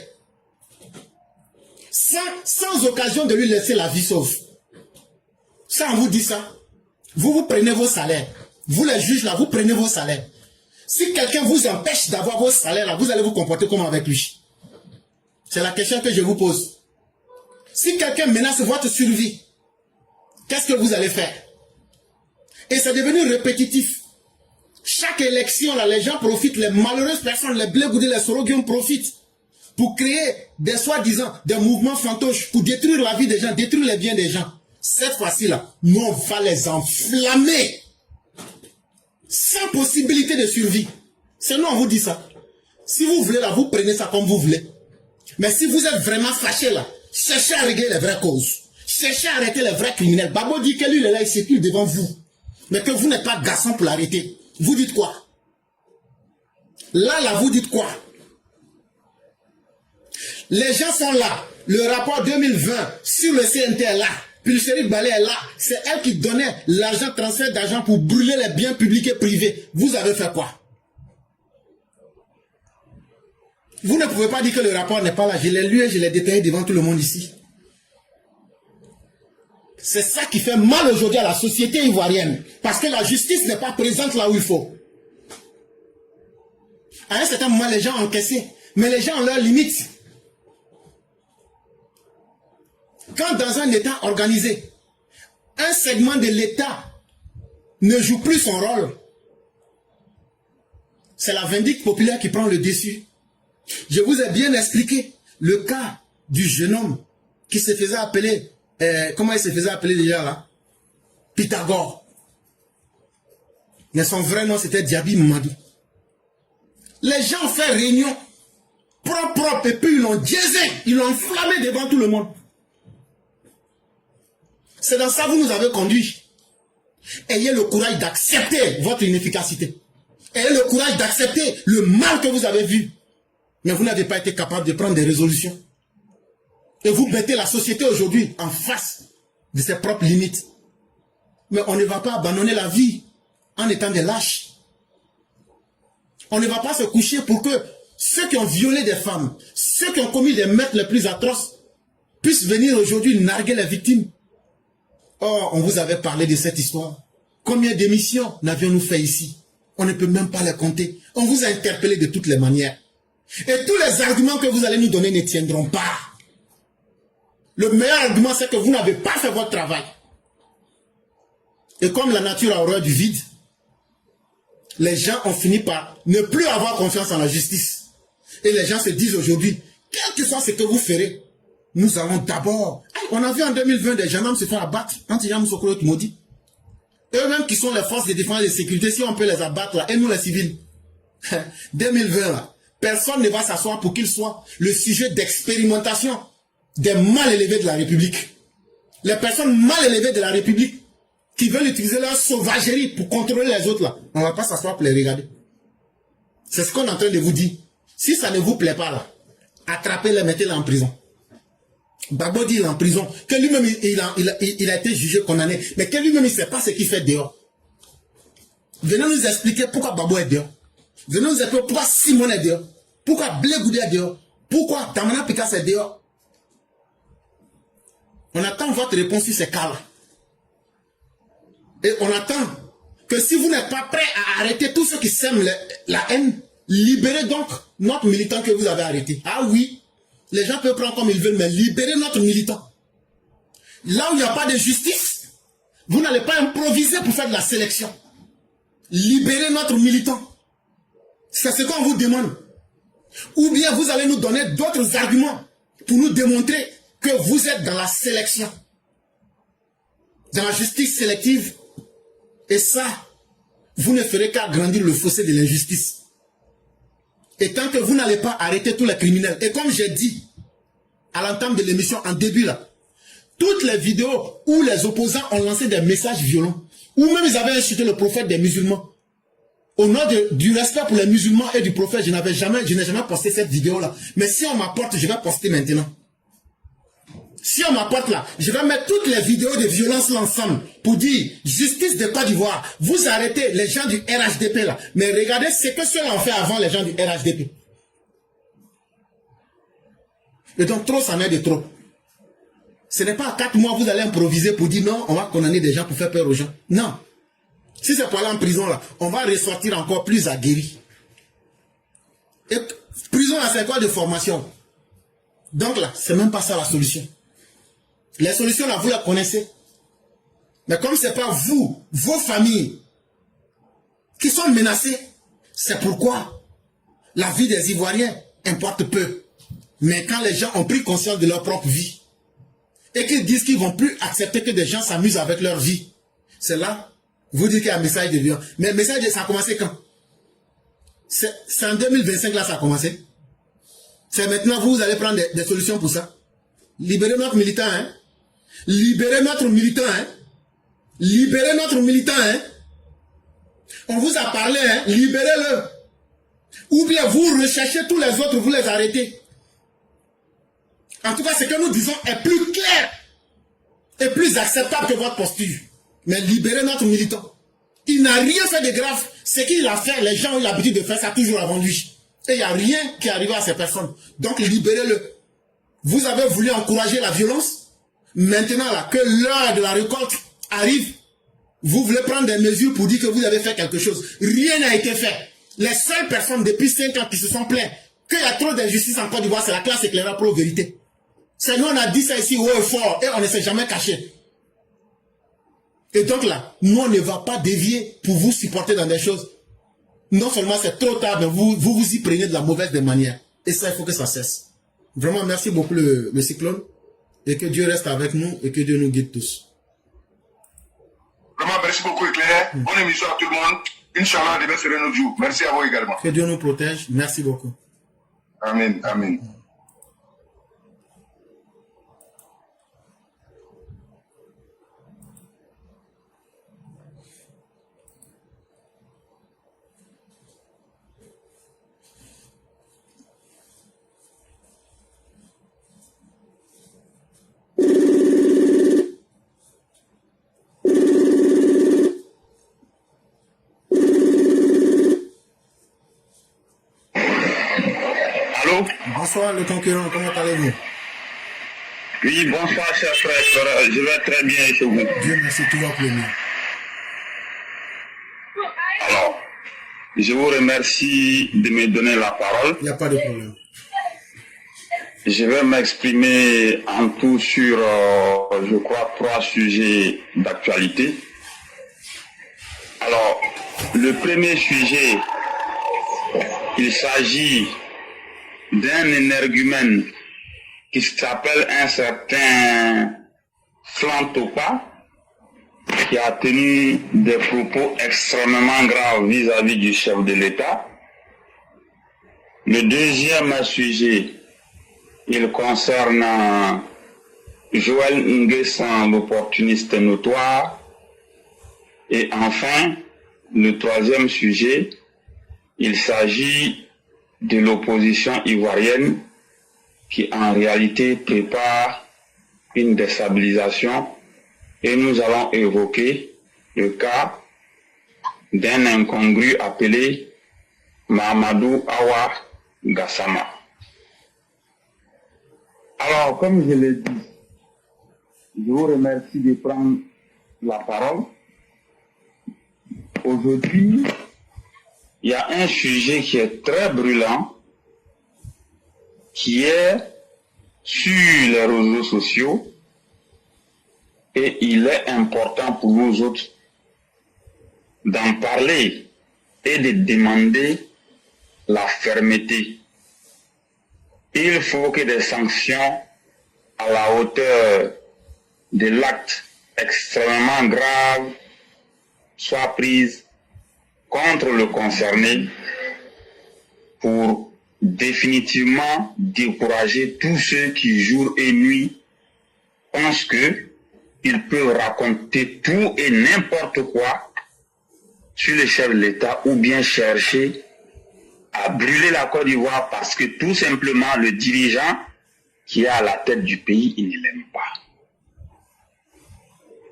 Sans occasion de lui laisser la vie sauve. Ça, on vous dit ça. Vous prenez vos salaires. Vous les juges là, vous prenez vos salaires. Si quelqu'un vous empêche d'avoir vos salaires là, vous allez vous comporter comment avec lui? C'est la question que je vous pose. Si quelqu'un menace votre survie, qu'est-ce que vous allez faire? Et c'est devenu répétitif. Chaque élection, là, les gens profitent, les malheureuses personnes, les Blé-Goudé, les Soroguions profitent pour créer des soi-disant des mouvements fantoches, pour détruire la vie des gens, détruire les biens des gens. Cette fois-ci, là, nous, on va les enflammer. Sans possibilité de survie. C'est nous, on vous dit ça. Si vous voulez, là, vous prenez ça comme vous voulez. Mais si vous êtes vraiment fâché, là, cherchez à régler les vraies causes. Cherchez à arrêter les vrais criminels. Babo dit que lui, il est là, il circule devant vous. Mais que vous n'êtes pas garçon pour l'arrêter. Vous dites quoi? Là, vous dites quoi? Les gens sont là. Le rapport 2020 sur le CNT est là. Puis le shérif Balé est là. C'est elle qui donnait l'argent, transfert d'argent pour brûler les biens publics et privés. Vous avez fait quoi? Vous ne pouvez pas dire que le rapport n'est pas là. Je l'ai lu et je l'ai détaillé devant tout le monde ici. C'est ça qui fait mal aujourd'hui à la société ivoirienne. Parce que la justice n'est pas présente là où il faut. À un certain moment, les gens ont encaissé. Mais les gens ont leurs limites. Quand dans un État organisé, un segment de l'État ne joue plus son rôle, c'est la vindicte populaire qui prend le dessus. Je vous ai bien expliqué le cas du jeune homme qui se faisait appeler, comment il se faisait appeler déjà là? Pythagore. Mais son vrai nom c'était Diaby Mamadou. Les gens ont fait réunion propre et puis ils l'ont diésé, ils l'ont enflammé devant tout le monde. C'est dans ça que vous nous avez conduit. Ayez le courage d'accepter votre inefficacité. Ayez le courage d'accepter le mal que vous avez vu. Mais vous n'avez pas été capable de prendre des résolutions. Et vous mettez la société aujourd'hui en face de ses propres limites. Mais on ne va pas abandonner la vie en étant des lâches. On ne va pas se coucher pour que ceux qui ont violé des femmes, ceux qui ont commis les meurtres les plus atroces, puissent venir aujourd'hui narguer les victimes. Or, on vous avait parlé de cette histoire. Combien d'émissions n'avions-nous fait ici? On ne peut même pas les compter. On vous a interpellé de toutes les manières. Et tous les arguments que vous allez nous donner ne tiendront pas. Le meilleur argument, c'est que vous n'avez pas fait votre travail. Et comme la nature a horreur du vide, les gens ont fini par ne plus avoir confiance en la justice. Et les gens se disent aujourd'hui, quel que soit ce que vous ferez, nous allons d'abord... On a vu en 2020 des gendarmes se faire abattre quand il y a Moussokolo qui maudit. Eux-mêmes qui sont les forces de défense et de sécurité, si on peut les abattre là, et nous les civils. 2020 là, personne ne va s'asseoir pour qu'il soit le sujet d'expérimentation des mal élevés de la République. Les personnes mal élevées de la République qui veulent utiliser leur sauvagerie pour contrôler les autres là, on ne va pas s'asseoir pour les regarder. C'est ce qu'on est en train de vous dire. Si ça ne vous plaît pas là, attrapez-les, mettez-les en prison. Babo dit il est en prison, que lui-même il a été jugé, condamné, mais que lui-même il ne sait pas ce qu'il fait dehors. Venez nous expliquer pourquoi Babo est dehors. Venez nous expliquer pourquoi Simon est dehors. Pourquoi Blé-Goudé est dehors. Pourquoi Tamana Picasso est dehors. On attend votre réponse sur ces cas-là. Et on attend que si vous n'êtes pas prêt à arrêter tous ceux qui sèment la haine, libérez donc notre militant que vous avez arrêté. Ah oui, les gens peuvent prendre comme ils veulent, mais libérez notre militant. Là où il n'y a pas de justice, vous n'allez pas improviser pour faire de la sélection. Libérez notre militant. C'est ce qu'on vous demande. Ou bien vous allez nous donner d'autres arguments pour nous démontrer que vous êtes dans la sélection. Dans la justice sélective. Et ça, vous ne ferez qu'agrandir le fossé de l'injustice. Et tant que vous n'allez pas arrêter tous les criminels, et comme j'ai dit à l'entame de l'émission en début là, toutes les vidéos où les opposants ont lancé des messages violents, ou même ils avaient insulté le prophète des musulmans, au nom du respect pour les musulmans et du prophète, je n'ai jamais posté cette vidéo là. Mais si on m'apporte, je vais poster maintenant. Si on m'apporte là, je vais mettre toutes les vidéos de violence là ensemble pour dire, justice de Côte d'Ivoire, vous arrêtez les gens du RHDP là. Mais regardez ce que ceux-là ont fait avant les gens du RHDP. Et donc trop, ça en est de trop. Ce n'est pas à 4 mois vous allez improviser pour dire non, on va condamner des gens pour faire peur aux gens. Non. Si c'est pour aller en prison là, on va ressortir encore plus aguerri. Et prison là, c'est quoi de formation? Donc là, c'est même pas ça la solution. Les solutions là, vous la connaissez. Mais comme c'est pas vous, vos familles, qui sont menacés. C'est pourquoi la vie des Ivoiriens importe peu. Mais quand les gens ont pris conscience de leur propre vie et qu'ils disent qu'ils ne vont plus accepter que des gens s'amusent avec leur vie, c'est là, vous dites qu'il y a un message de violence. Mais le message, ça a commencé quand? C'est en 2025 là ça a commencé. C'est maintenant vous allez prendre des solutions pour ça. Libérez notre militant, hein. Libérez notre militant, hein. Libérez notre militant, hein. On vous a parlé, hein. Libérez-le. Ou bien vous recherchez tous les autres, vous les arrêtez. En tout cas, ce que nous disons est plus clair et plus acceptable que votre posture. Mais libérez notre militant. Il n'a rien fait de grave. Ce qu'il a fait, les gens ont l'habitude de faire ça toujours avant lui. Et il n'y a rien qui est arrivé à ces personnes. Donc libérez-le. Vous avez voulu encourager la violence. Maintenant là, que l'heure de la récolte arrive, vous voulez prendre des mesures pour dire que vous avez fait quelque chose. Rien n'a été fait. Les seules personnes depuis 5 ans qui se sont plaintes qu'il y a trop d'injustice en Côte d'Ivoire, c'est la classe éclairée pour la vérité. C'est nous, on a dit ça ici haut et fort et on ne s'est jamais caché. Et donc là, nous, on ne va pas dévier pour vous supporter dans des choses. Non seulement c'est trop tard, mais vous y prenez de la mauvaise des manières. Et ça, il faut que ça cesse. Vraiment, merci beaucoup le cyclone. Et que Dieu reste avec nous et que Dieu nous guide tous. Vraiment, merci beaucoup, Éclair. Bonne émission à tout le monde. Inch'Allah, demain sera notre jour. Merci à vous également. Que Dieu nous protège. Merci beaucoup. Amen. Amen. Bonsoir le concurrent, comment allez-vous? Oui, bonsoir cher frère, je vais très bien chez vous. Dieu merci, tout va bien. Alors, je vous remercie de me donner la parole. Il n'y a pas de problème. Je vais m'exprimer en tout sur, je crois, 3 sujets d'actualité. Alors, le premier sujet, il s'agit d'un énergumène qui s'appelle un certain Flantopa, qui a tenu des propos extrêmement graves vis-à-vis du chef de l'État. Le deuxième sujet, il concerne Joël Nguessan, l'opportuniste notoire. Et enfin, le troisième sujet, il s'agit de l'opposition ivoirienne qui en réalité prépare une déstabilisation, et nous allons évoquer le cas d'un incongru appelé Mahamadou Awa Gassama. Alors, comme je l'ai dit, je vous remercie de prendre la parole. Aujourd'hui, il y a un sujet qui est très brûlant, qui est sur les réseaux sociaux, et il est important pour nous autres d'en parler et de demander la fermeté. Il faut que des sanctions à la hauteur de l'acte extrêmement grave soient prises contre le concerné pour définitivement décourager tous ceux qui jour et nuit pensent qu'ils peuvent raconter tout et n'importe quoi sur le chef de l'État ou bien chercher à brûler la Côte d'Ivoire parce que tout simplement le dirigeant qui est à la tête du pays, il ne l'aime pas.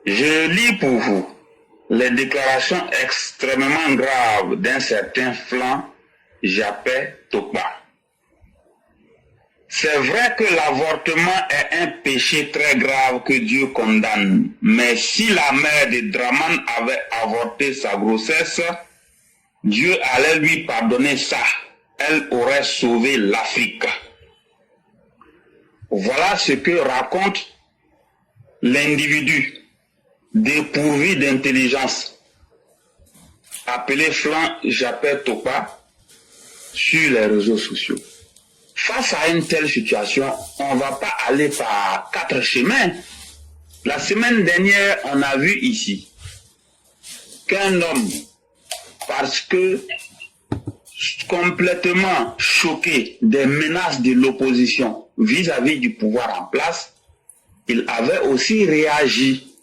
Je lis pour vous les déclarations extrêmement graves d'un certain Flan Japet Topa. C'est vrai que l'avortement est un péché très grave que Dieu condamne, mais si la mère de Draman avait avorté sa grossesse, Dieu allait lui pardonner ça. Elle aurait sauvé l'Afrique. Voilà ce que raconte l'individu dépourvu d'intelligence appelé Flan Japet Topa sur les réseaux sociaux. Face à une telle situation, on ne va pas aller par 4 chemins. La semaine dernière, on a vu ici qu'un homme, parce que complètement choqué des menaces de l'opposition vis-à-vis du pouvoir en place, il avait aussi réagi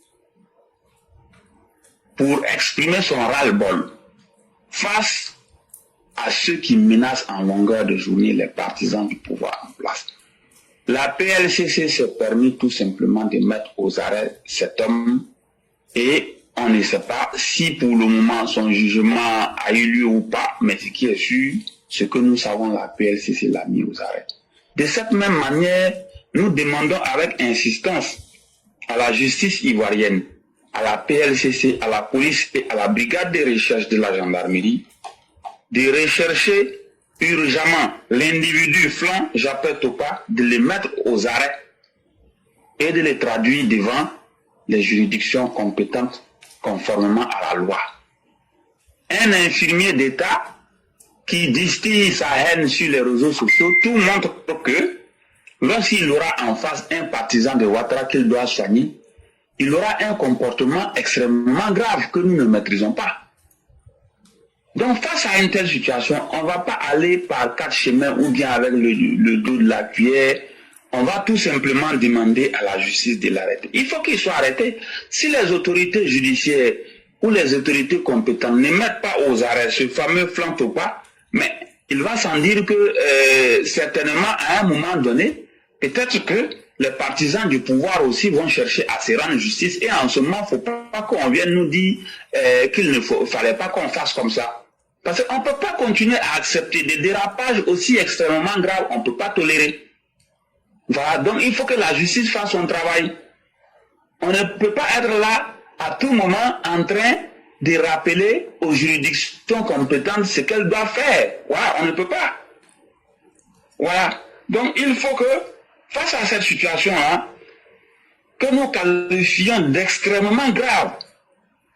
pour exprimer son ras-le-bol face à ceux qui menacent en longueur de journée les partisans du pouvoir en place. La PLCC s'est permis tout simplement de mettre aux arrêts cet homme et on ne sait pas si pour le moment son jugement a eu lieu ou pas, mais ce qui est sûr, ce que nous savons, la PLCC l'a mis aux arrêts. De cette même manière, nous demandons avec insistance à la justice ivoirienne, à la PLCC, à la police et à la brigade de recherche de la gendarmerie de rechercher urgemment l'individu Flan Japet Topa, de le mettre aux arrêts et de le traduire devant les juridictions compétentes conformément à la loi. Un infirmier d'État qui distille sa haine sur les réseaux sociaux, tout montre que lorsqu'il aura en face un partisan de Ouattara qu'il doit soigner, il aura un comportement extrêmement grave que nous ne maîtrisons pas. Donc face à une telle situation, on ne va pas aller par 4 chemins ou bien avec le dos de la cuillère. On va tout simplement demander à la justice de l'arrêter. Il faut qu'il soit arrêté. Si les autorités judiciaires ou les autorités compétentes ne mettent pas aux arrêts ce fameux Flan Topa, mais il va sans dire que certainement à un moment donné, peut-être que les partisans du pouvoir aussi vont chercher à se rendre justice et en ce moment, il ne faut pas qu'on vienne nous dire qu'il ne fallait pas qu'on fasse comme ça. Parce qu'on ne peut pas continuer à accepter des dérapages aussi extrêmement graves, on ne peut pas tolérer. Voilà, donc il faut que la justice fasse son travail. On ne peut pas être là à tout moment en train de rappeler aux juridictions compétentes ce qu'elles doivent faire. Voilà, on ne peut pas. Voilà, donc il faut que, face à cette situation-là, que nous qualifions d'extrêmement grave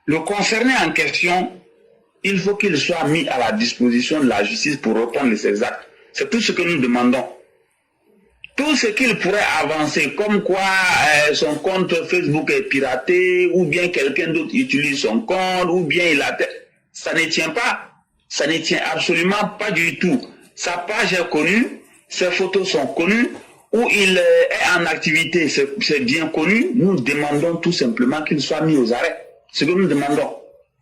le concerné en question, il faut qu'il soit mis à la disposition de la justice pour reprendre ses actes. C'est tout ce que nous demandons. Tout ce qu'il pourrait avancer, comme quoi son compte Facebook est piraté, ou bien quelqu'un d'autre utilise son compte, ou bien ça ne tient pas. Ça ne tient absolument pas du tout. Sa page est connue, ses photos sont connues, où il est en activité, c'est bien connu. Nous demandons tout simplement qu'il soit mis aux arrêts. C'est ce que nous demandons.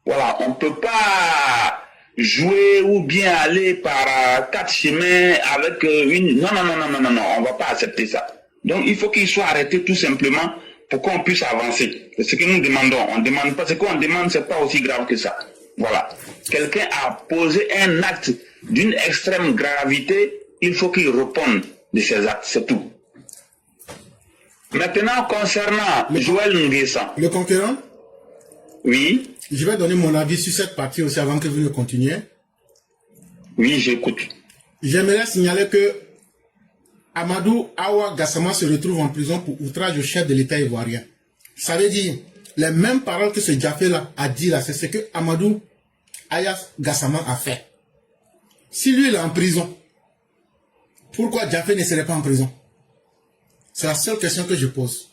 Voilà, on ne peut pas jouer ou bien aller par 4 chemins avec une... Non, on ne va pas accepter ça. Donc, il faut qu'il soit arrêté tout simplement pour qu'on puisse avancer. C'est ce que nous demandons. On demande pas, ce qu'on demande, c'est pas aussi grave que ça. Voilà. Quelqu'un a posé un acte d'une extrême gravité, il faut qu'il réponde de ses actes, c'est tout. Maintenant, concernant Joël Nguessan. Le concurrent? Oui. Je vais donner mon avis sur cette partie aussi avant que vous ne continuiez. Oui, j'écoute. J'aimerais signaler que Amadou Awa Gassama se retrouve en prison pour outrage au chef de l'État ivoirien. Ça veut dire, les mêmes paroles que ce Diafé-là a dit là, c'est ce que Amadou Aya Gassama a fait. Si lui il est en prison, pourquoi Diafé ne serait pas en prison? C'est la seule question que je pose.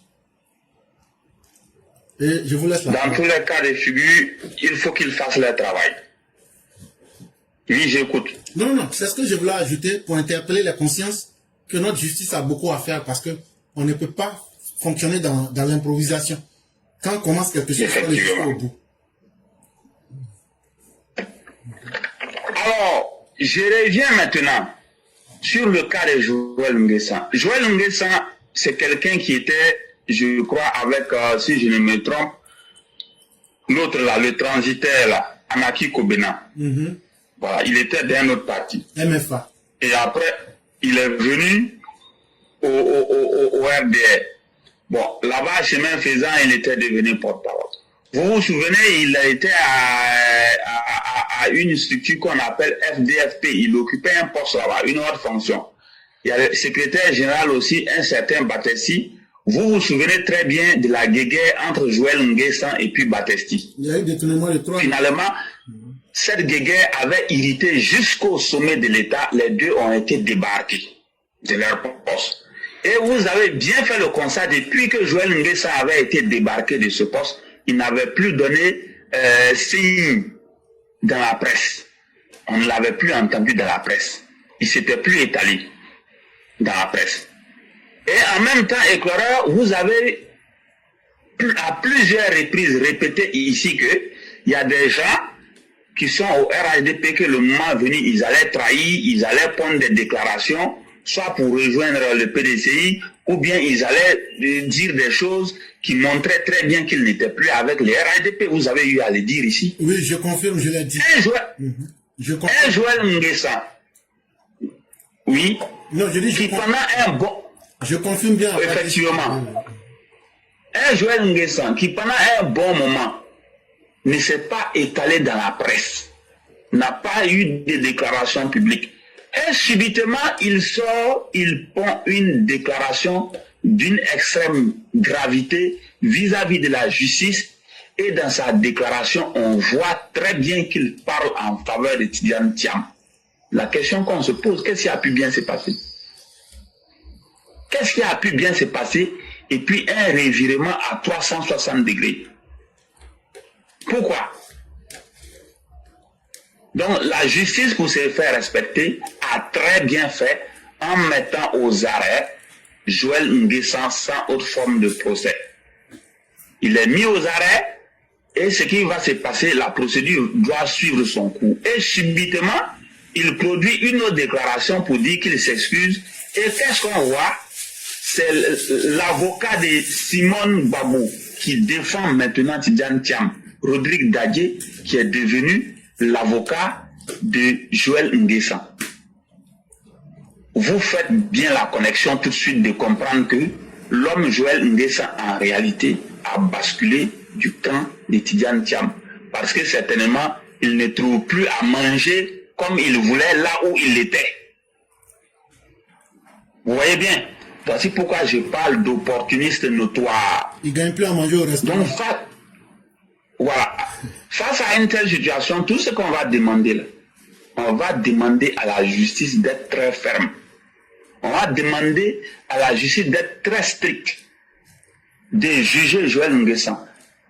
Et je vous laisse la parole. Dans tous les cas de figure, il faut qu'ils fassent leur travail. Oui, j'écoute. Non, c'est ce que je voulais ajouter pour interpeller les consciences que notre justice a beaucoup à faire parce que on ne peut pas fonctionner dans l'improvisation. Quand on commence quelque chose, il faut aller jusqu'au bout. Alors, je reviens maintenant sur le cas de Joël Nguessan. Joël Nguessan, c'est quelqu'un qui était, je crois, avec, si je ne me trompe, l'autre là, le transitaire là, Amaki Kobena. Voilà, il était d'un autre parti. MFA. Et après, il est venu au RDR. Bon, là-bas, chemin faisant, il était devenu porte-parole. Vous vous souvenez, il a été à une structure qu'on appelle FDFP. Il occupait un poste là-bas, une autre fonction. Il y a le secrétaire général aussi, un certain Batesti. Vous vous souvenez très bien de la guéguerre entre Joël Nguessan et puis Batesti. Il y a eu détournement de 3. Finalement, cette guéguerre avait irrité jusqu'au sommet de l'État. Les deux ont été débarqués de leur poste. Et vous avez bien fait le constat, depuis que Joël Nguessan avait été débarqué de ce poste, il n'avait plus donné signe dans la presse. On ne l'avait plus entendu dans la presse. Il ne s'était plus étalé dans la presse. Et en même temps, éclaireur, vous avez à plusieurs reprises répété ici qu'il y a des gens qui sont au RHDP que le moment venu, ils allaient trahir, ils allaient prendre des déclarations, soit pour rejoindre le PDCI, ou bien ils allaient dire des choses qui montraient très bien qu'ils n'étaient plus avec le RHDP. Vous avez eu à le dire ici. Oui, je confirme, je l'ai dit. Un Joël Nguessan, oui, non, je dis, qui pendant un bon... Je confirme bien. Effectivement. Un Joël Nguessan qui pendant un bon moment ne s'est pas étalé dans la presse, n'a pas eu de déclaration publique. Et subitement, il sort, il pond une déclaration d'une extrême gravité vis-à-vis de la justice. Et dans sa déclaration, on voit très bien qu'il parle en faveur de Tidiane Thiam. La question qu'on se pose, qu'est-ce qui a pu bien se passer? Qu'est-ce qui a pu bien se passer? Et puis un revirement à 360 degrés. Pourquoi? Donc la justice, pour se faire respecter, a très bien fait en mettant aux arrêts Joël Nguessan sans autre forme de procès. Il est mis aux arrêts et ce qui va se passer, la procédure doit suivre son cours. Et subitement, il produit une autre déclaration pour dire qu'il s'excuse. Et qu'est-ce qu'on voit? C'est l'avocat de Simone Babou qui défend maintenant Tidiane Thiam, Rodrigue Dadje, qui est devenu l'avocat de Joël Nguessan. Vous faites bien la connexion tout de suite de comprendre que l'homme Joël Nguessan en réalité a basculé du camp de Tidiane Thiam. Parce que certainement, il ne trouve plus à manger comme il voulait là où il était. Vous voyez bien? Voici pourquoi je parle d'opportuniste notoire. Il ne gagne plus à manger au restaurant. Donc, voilà. Face à une telle situation, tout ce qu'on va demander là, on va demander à la justice d'être très ferme. On va demander à la justice d'être très stricte, de juger Joël Nguessan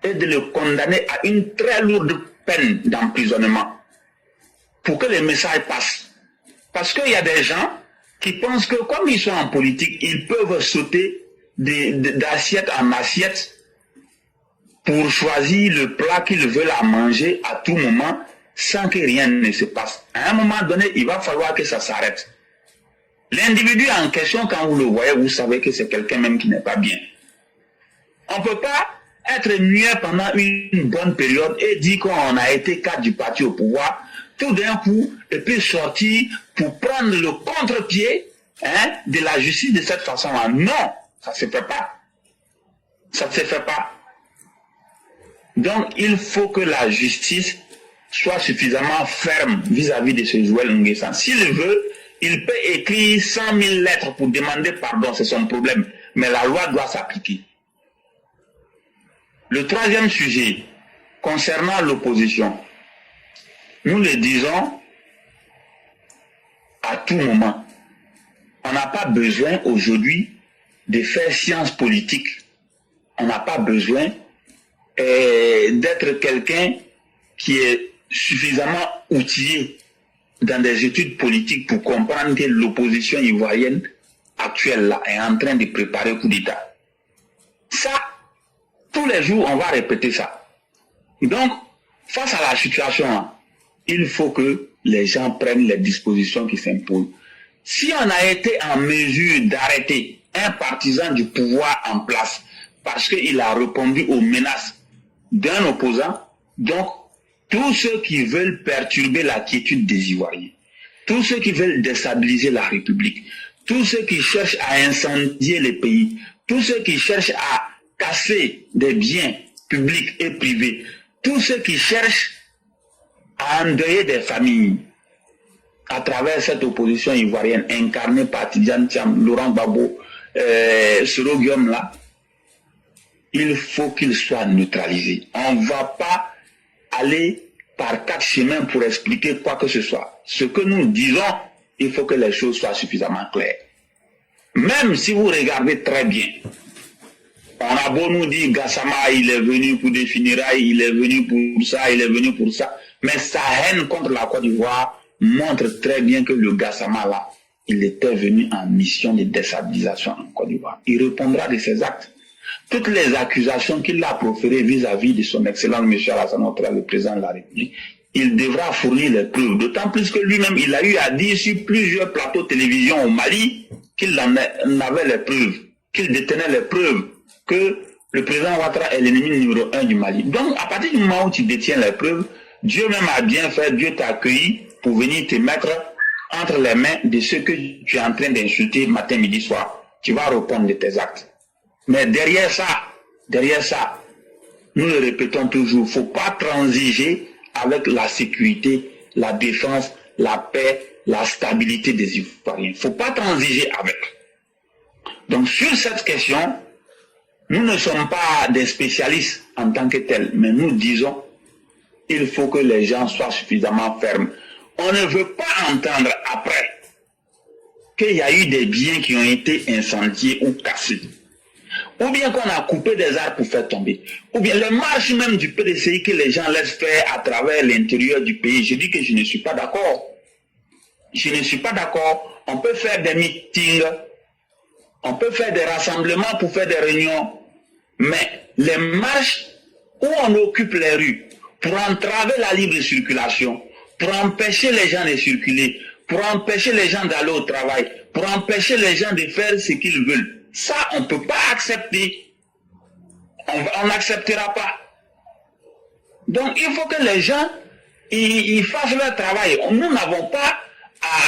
et de le condamner à une très lourde peine d'emprisonnement pour que les messages passent. Parce qu'il y a des gens qui pensent que comme ils sont en politique, ils peuvent sauter d'assiette en assiette pour choisir le plat qu'ils veulent à manger à tout moment sans que rien ne se passe. À un moment donné, il va falloir que ça s'arrête. L'individu en question, quand vous le voyez, vous savez que c'est quelqu'un même qui n'est pas bien. On ne peut pas être muet pendant une bonne période et dire qu'on a été cadre du parti au pouvoir, tout d'un coup, et puis sortir pour prendre le contre-pied de la justice de cette façon-là. Non, ça ne se fait pas. Ça ne se fait pas. Donc, il faut que la justice soit suffisamment ferme vis-à-vis de ce Joël Nguessan. S'il veut, il peut écrire 100 000 lettres pour demander pardon, c'est son problème. Mais la loi doit s'appliquer. Le troisième sujet, concernant l'opposition, nous le disons à tout moment. On n'a pas besoin aujourd'hui de faire science politique. On n'a pas besoin d'être quelqu'un qui est suffisamment outillé dans des études politiques pour comprendre que l'opposition ivoirienne actuelle là est en train de préparer un coup d'État. Ça, tous les jours, on va répéter ça. Donc, face à la situation, il faut que les gens prennent les dispositions qui s'imposent. Si on a été en mesure d'arrêter un partisan du pouvoir en place parce qu'il a répondu aux menaces d'un opposant, donc tous ceux qui veulent perturber la quiétude des Ivoiriens, tous ceux qui veulent déstabiliser la République, tous ceux qui cherchent à incendier les pays, tous ceux qui cherchent à casser des biens publics et privés, tous ceux qui cherchent à endeuiller des familles à travers cette opposition ivoirienne incarnée par Tidiane Thiam, Laurent Gbagbo, Soro Guillaume là, il faut qu'ils soient neutralisés. On ne va pas aller par 4 chemins pour expliquer quoi que ce soit. Ce que nous disons, il faut que les choses soient suffisamment claires. Même si vous regardez très bien, on a beau nous dire Gassama, il est venu pour des funérailles, il est venu pour ça, il est venu pour ça, mais sa haine contre la Côte d'Ivoire montre très bien que le Gassama là, il était venu en mission de déstabilisation en Côte d'Ivoire. Il répondra de ses actes. Toutes les accusations qu'il a proférées vis-à-vis de son excellent M. Alassane Ouattara, le président de la République, il devra fournir les preuves. D'autant plus que lui-même, il a eu à dire sur plusieurs plateaux de télévision au Mali qu'il en avait les preuves, qu'il détenait les preuves que le président Ouattara est l'ennemi numéro 1 du Mali. Donc, à partir du moment où tu détiens les preuves, Dieu même a bien fait, Dieu t'a accueilli pour venir te mettre entre les mains de ceux que tu es en train d'insulter matin, midi, soir. Tu vas répondre de tes actes. Mais derrière ça, nous le répétons toujours, il ne faut pas transiger avec la sécurité, la défense, la paix, la stabilité des Ivoiriens. Il ne faut pas transiger avec. Donc sur cette question, nous ne sommes pas des spécialistes en tant que tels, mais nous disons, il faut que les gens soient suffisamment fermes. On ne veut pas entendre après qu'il y a eu des biens qui ont été incendiés ou cassés. Ou bien qu'on a coupé des arbres pour faire tomber. Ou bien les marches même du PDCI que les gens laissent faire à travers l'intérieur du pays. Je dis que je ne suis pas d'accord. Je ne suis pas d'accord. On peut faire des meetings, on peut faire des rassemblements pour faire des réunions. Mais les marches où on occupe les rues pour entraver la libre circulation, pour empêcher les gens de circuler, pour empêcher les gens d'aller au travail, pour empêcher les gens de faire ce qu'ils veulent. Ça, on ne peut pas accepter. On n'acceptera pas. Donc, il faut que les gens ils fassent leur travail. Nous n'avons pas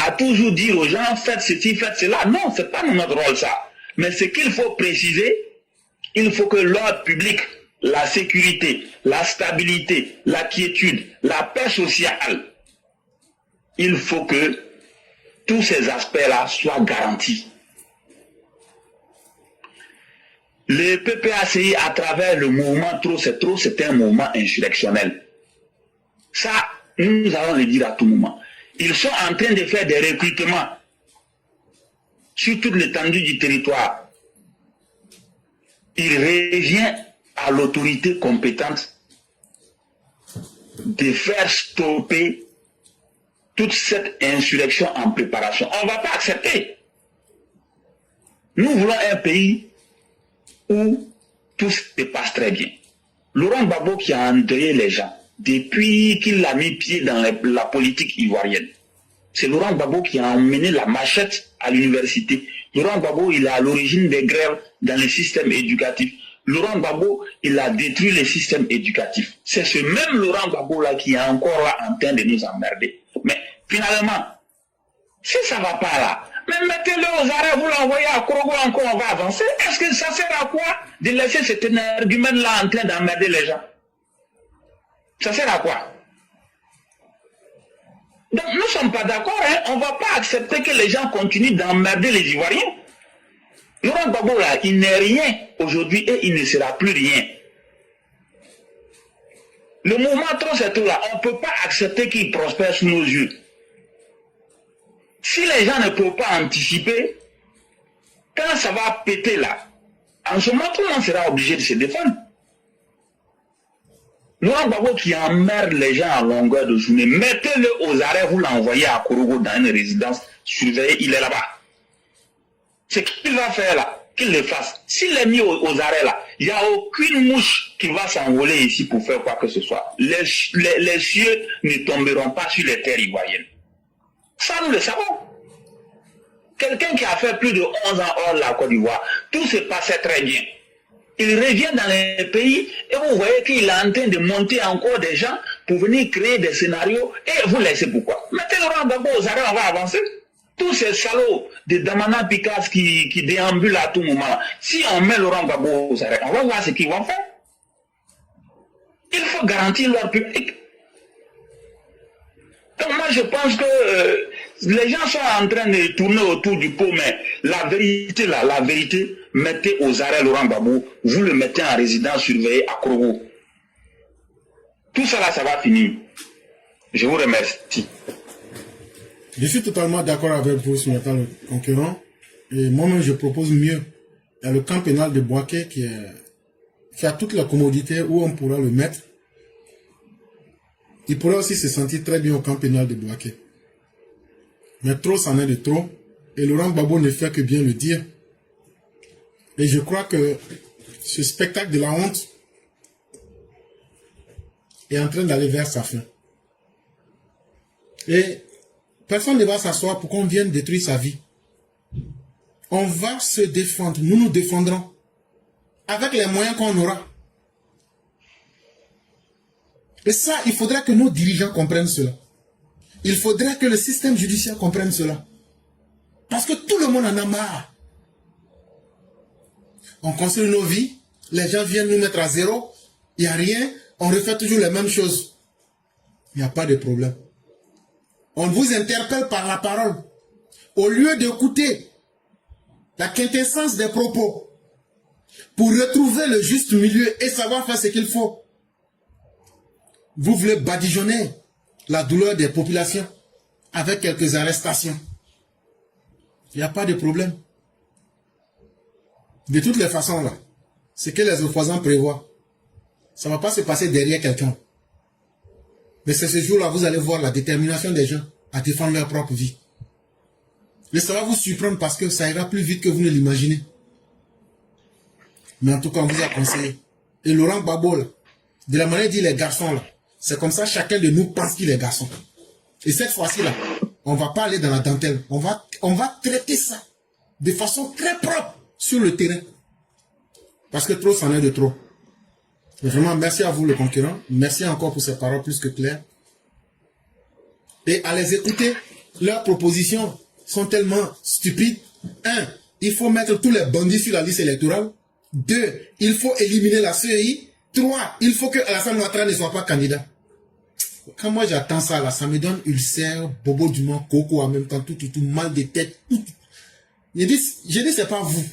à toujours dire aux gens, faites ceci, faites cela. Non, ce n'est pas notre rôle, ça. Mais ce qu'il faut préciser, il faut que l'ordre public, la sécurité, la stabilité, la quiétude, la paix sociale, il faut que tous ces aspects-là soient garantis. Le PPACI, à travers le mouvement Trop c'est trop, c'est un mouvement insurrectionnel. Ça, nous allons le dire à tout moment. Ils sont en train de faire des recrutements sur toute l'étendue du territoire. Il revient à l'autorité compétente de faire stopper toute cette insurrection en préparation. On ne va pas accepter. Nous voulons un pays où tout se passe très bien. Laurent Gbagbo qui a endeuillé les gens depuis qu'il a mis pied dans la politique ivoirienne. C'est Laurent Gbagbo qui a emmené la machette à l'université. Laurent Gbagbo, il est à l'origine des grèves dans le système éducatif. Laurent Gbagbo, il a détruit le système éducatif. C'est ce même Laurent Gbagbo-là qui est encore là en train de nous emmerder. Mais finalement, si ça ne va pas là, mais mettez-le aux arrêts, vous l'envoyez à Korogo, encore on va avancer. Est-ce que ça sert à quoi de laisser cet argument-là en train d'emmerder les gens? Ça sert à quoi? Donc nous ne sommes pas d'accord, hein? On ne va pas accepter que les gens continuent d'emmerder les Ivoiriens. Laurent Gbagbo là, il n'est rien aujourd'hui et il ne sera plus rien. Le mouvement Trop c'est trop là, on ne peut pas accepter qu'il prospère sous nos yeux. Si les gens ne peuvent pas anticiper, quand ça va péter là, en ce moment, tout le monde sera obligé de se défendre. Laurent Gbagbo qui emmerde les gens à longueur de journée, mettez-le aux arrêts, vous l'envoyez à Korogo dans une résidence surveillée, il est là-bas. Ce qu'il va faire là, qu'il le fasse. S'il est mis aux arrêts là, il n'y a aucune mouche qui va s'envoler ici pour faire quoi que ce soit. Les cieux ne tomberont pas sur les terres ivoiriennes. Ça, nous le savons. Quelqu'un qui a fait plus de 11 ans hors de la Côte d'Ivoire, tout se passait très bien. Il revient dans les pays et vous voyez qu'il est en train de monter encore des gens pour venir créer des scénarios et vous laissez pourquoi. Mettez Laurent Gbagbo aux arrêts, on va avancer. Tous ces salauds de Damana Picasso qui déambulent à tout moment, si on met Laurent Gbagbo aux arrêts, on va voir ce qu'ils vont faire. Il faut garantir leur public. Donc moi je pense que les gens sont en train de tourner autour du pot, mais la vérité là, la vérité, mettez aux arrêts Laurent Gbagbo, vous le mettez en résidence surveillée à Korogo. Tout ça là, ça va finir. Je vous remercie. Je suis totalement d'accord avec vous, Sunata, le concurrent. Et moi-même, je propose mieux. Il y a le camp pénal de Bouaké qui a toutes les commodités où on pourra le mettre. Il pourrait aussi se sentir très bien au camp pénal de Bouaké. Mais trop, c'en est de trop. Et Laurent Gbagbo ne fait que bien le dire. Et je crois que ce spectacle de la honte est en train d'aller vers sa fin. Et personne ne va s'asseoir pour qu'on vienne détruire sa vie. On va se défendre. Nous nous défendrons. Avec les moyens qu'on aura. Et ça, il faudra que nos dirigeants comprennent cela. Il faudrait que le système judiciaire comprenne cela. Parce que tout le monde en a marre. On construit nos vies, les gens viennent nous mettre à zéro, il n'y a rien, on refait toujours les mêmes choses. Il n'y a pas de problème. On vous interpelle par la parole. Au lieu d'écouter la quintessence des propos, pour retrouver le juste milieu et savoir faire ce qu'il faut, vous voulez badigeonner la douleur des populations avec quelques arrestations. Il n'y a pas de problème. De toutes les façons, là, ce que les opposants prévoient, ça ne va pas se passer derrière quelqu'un. Mais c'est ce jour-là, vous allez voir la détermination des gens à défendre leur propre vie. Et ça va vous surprendre parce que ça ira plus vite que vous ne l'imaginez. Mais en tout cas, on vous a conseillé. Et Laurent Gbagbo, là, de la manière dit les garçons, là, c'est comme ça, chacun de nous pense qu'il est garçon. Et cette fois-ci, là, on ne va pas aller dans la dentelle. On va traiter ça de façon très propre sur le terrain. Parce que trop, c'en est de trop. Et vraiment, merci à vous, le concurrent. Merci encore pour ces paroles plus que claires. Et à les écouter, leurs propositions sont tellement stupides. 1. Il faut mettre tous les bandits sur la liste électorale. 2. Il faut éliminer la CEI. 3. Il faut que Alassane Ouattara ne soit pas candidat. Quand moi j'attends ça là, ça me donne ulcère, bobo du monde, coco en même temps, tout, mal de tête. Tout. Je dis c'est pas vous.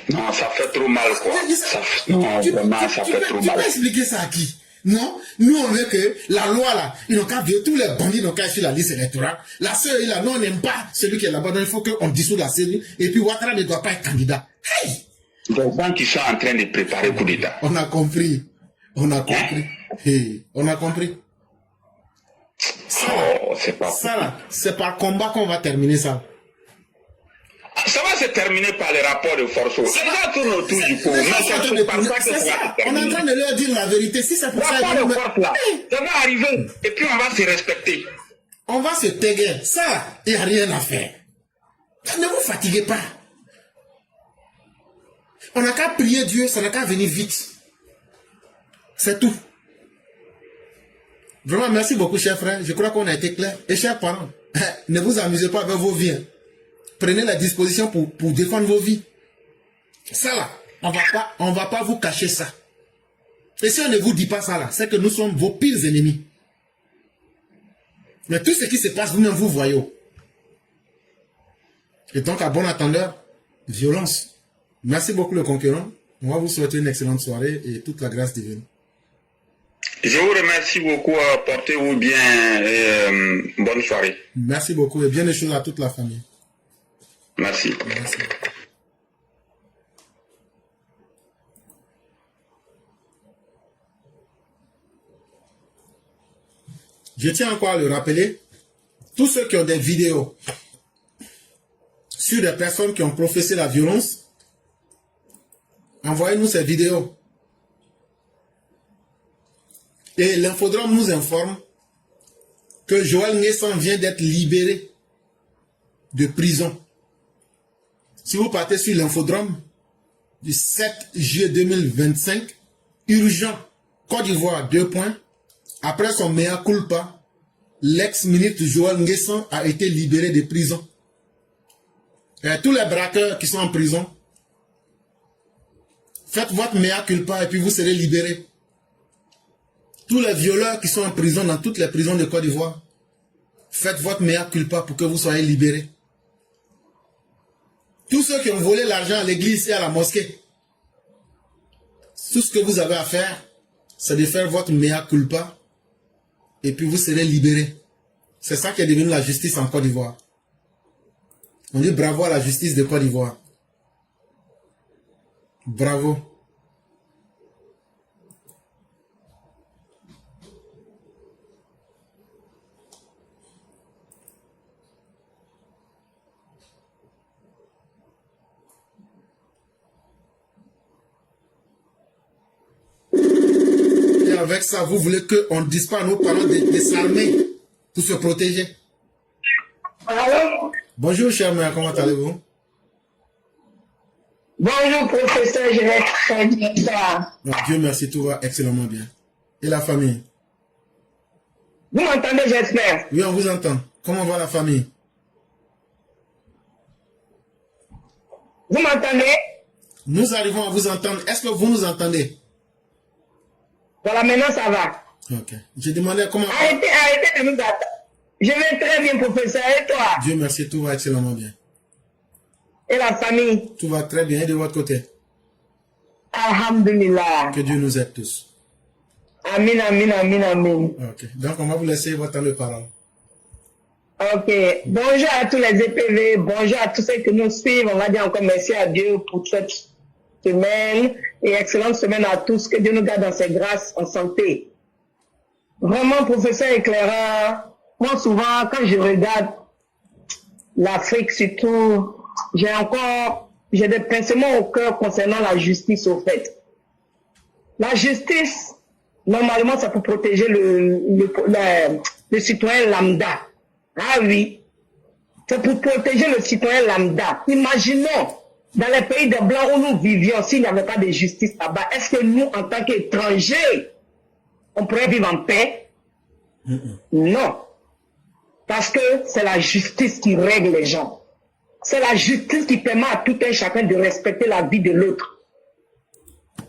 Non, ça fait trop mal quoi. Non, vraiment, ça fait trop mal. Tu peux expliquer ça à qui? Non, nous on veut que la loi là, ils n'ont qu'à virer tous les bandits n'ont qu'à être sur la liste électorale. La CEI là, non, on n'aime pas celui qui est là-bas, donc il faut qu'on dissout la CEI et puis Ouattara ne doit pas être candidat. Hey! Les gens qui sont en train de préparer le coup d'État. On a compris. On a compris. Hein? Hey, on a compris. Ça là, c'est par combat qu'on va terminer ça. Ça va se terminer par les rapports de force. C'est ça tourne autour du pot. On est en train de leur dire la vérité. Si c'est pour ça, rapport de force là, ça va arriver et puis on va se respecter. On va se taguer. Ça, il n'y a rien à faire. Ne vous fatiguez pas. On n'a qu'à prier Dieu, ça n'a qu'à venir vite. C'est tout. Vraiment, merci beaucoup, chers frères. Je crois qu'on a été clair. Et chers parents, ne vous amusez pas avec vos vies. Prenez la disposition pour défendre vos vies. Ça là, on va pas vous cacher ça. Et si on ne vous dit pas ça là, c'est que nous sommes vos pires ennemis. Mais tout ce qui se passe, vous-même vous voyez. Et donc, à bon entendeur, violence. Merci beaucoup le concurrent. On va vous souhaiter une excellente soirée et toute la grâce divine. Je vous remercie beaucoup. Portez-vous bien et bonne soirée. Merci beaucoup et bien des choses à toute la famille. Merci. Merci. Je tiens encore à le rappeler, tous ceux qui ont des vidéos sur des personnes qui ont professé la violence, envoyez-nous ces vidéos. Et l'Infodrome nous informe que Joël Nguessan vient d'être libéré de prison. Si vous partez sur l'Infodrome du 7 juillet 2025, urgent, Côte d'Ivoire, 2 points. Après son mea culpa, l'ex-ministre Joël Nguessan a été libéré de prison. Et tous les braqueurs qui sont en prison, faites votre mea culpa et puis vous serez libérés. Tous les violeurs qui sont en prison dans toutes les prisons de Côte d'Ivoire, faites votre mea culpa pour que vous soyez libérés. Tous ceux qui ont volé l'argent à l'église et à la mosquée, tout ce que vous avez à faire, c'est de faire votre mea culpa et puis vous serez libérés. C'est ça qui est devenu la justice en Côte d'Ivoire. On dit bravo à la justice de Côte d'Ivoire. Bravo. Et avec ça, vous voulez qu'on ne dise pas à nos parents de s'armer pour se protéger. Allô? Bonjour, cher mère, comment allez-vous? Bonjour, professeur, je vais très bien. Dieu merci, tout va excellemment bien. Et la famille? Vous m'entendez, j'espère? Oui, on vous entend. Comment va la famille? Vous m'entendez? Nous arrivons à vous entendre. Est-ce que vous nous entendez? Voilà, maintenant ça va. Ok. Je demandais comment... Arrêtez de nous attendre. Je vais très bien, professeur, et toi? Dieu merci, tout va excellemment bien. Et la famille? Tout va très bien. Et de votre côté? Alhamdulillah. Que Dieu nous aide tous. Amin, amin, amin, amin. Ok. Donc, on va vous laisser votre temps de parole. Ok. Bonjour à tous les EPV. Bonjour à tous ceux qui nous suivent. On va dire encore merci à Dieu pour cette semaine. Et excellente semaine à tous. Que Dieu nous garde dans ses grâces, en santé. Vraiment, professeur éclaireur, moi souvent, quand je regarde l'Afrique surtout, j'ai des pincements au cœur concernant la justice au fait. La justice, normalement, c'est pour protéger le citoyen lambda. Ah oui, c'est pour protéger le citoyen lambda. Imaginons, dans les pays des Blancs où nous vivions, s'il n'y avait pas de justice là-bas, est-ce que nous, en tant qu'étrangers, on pourrait vivre en paix? Non. Parce que c'est la justice qui règle les gens. C'est la justice qui permet à tout un chacun de respecter la vie de l'autre.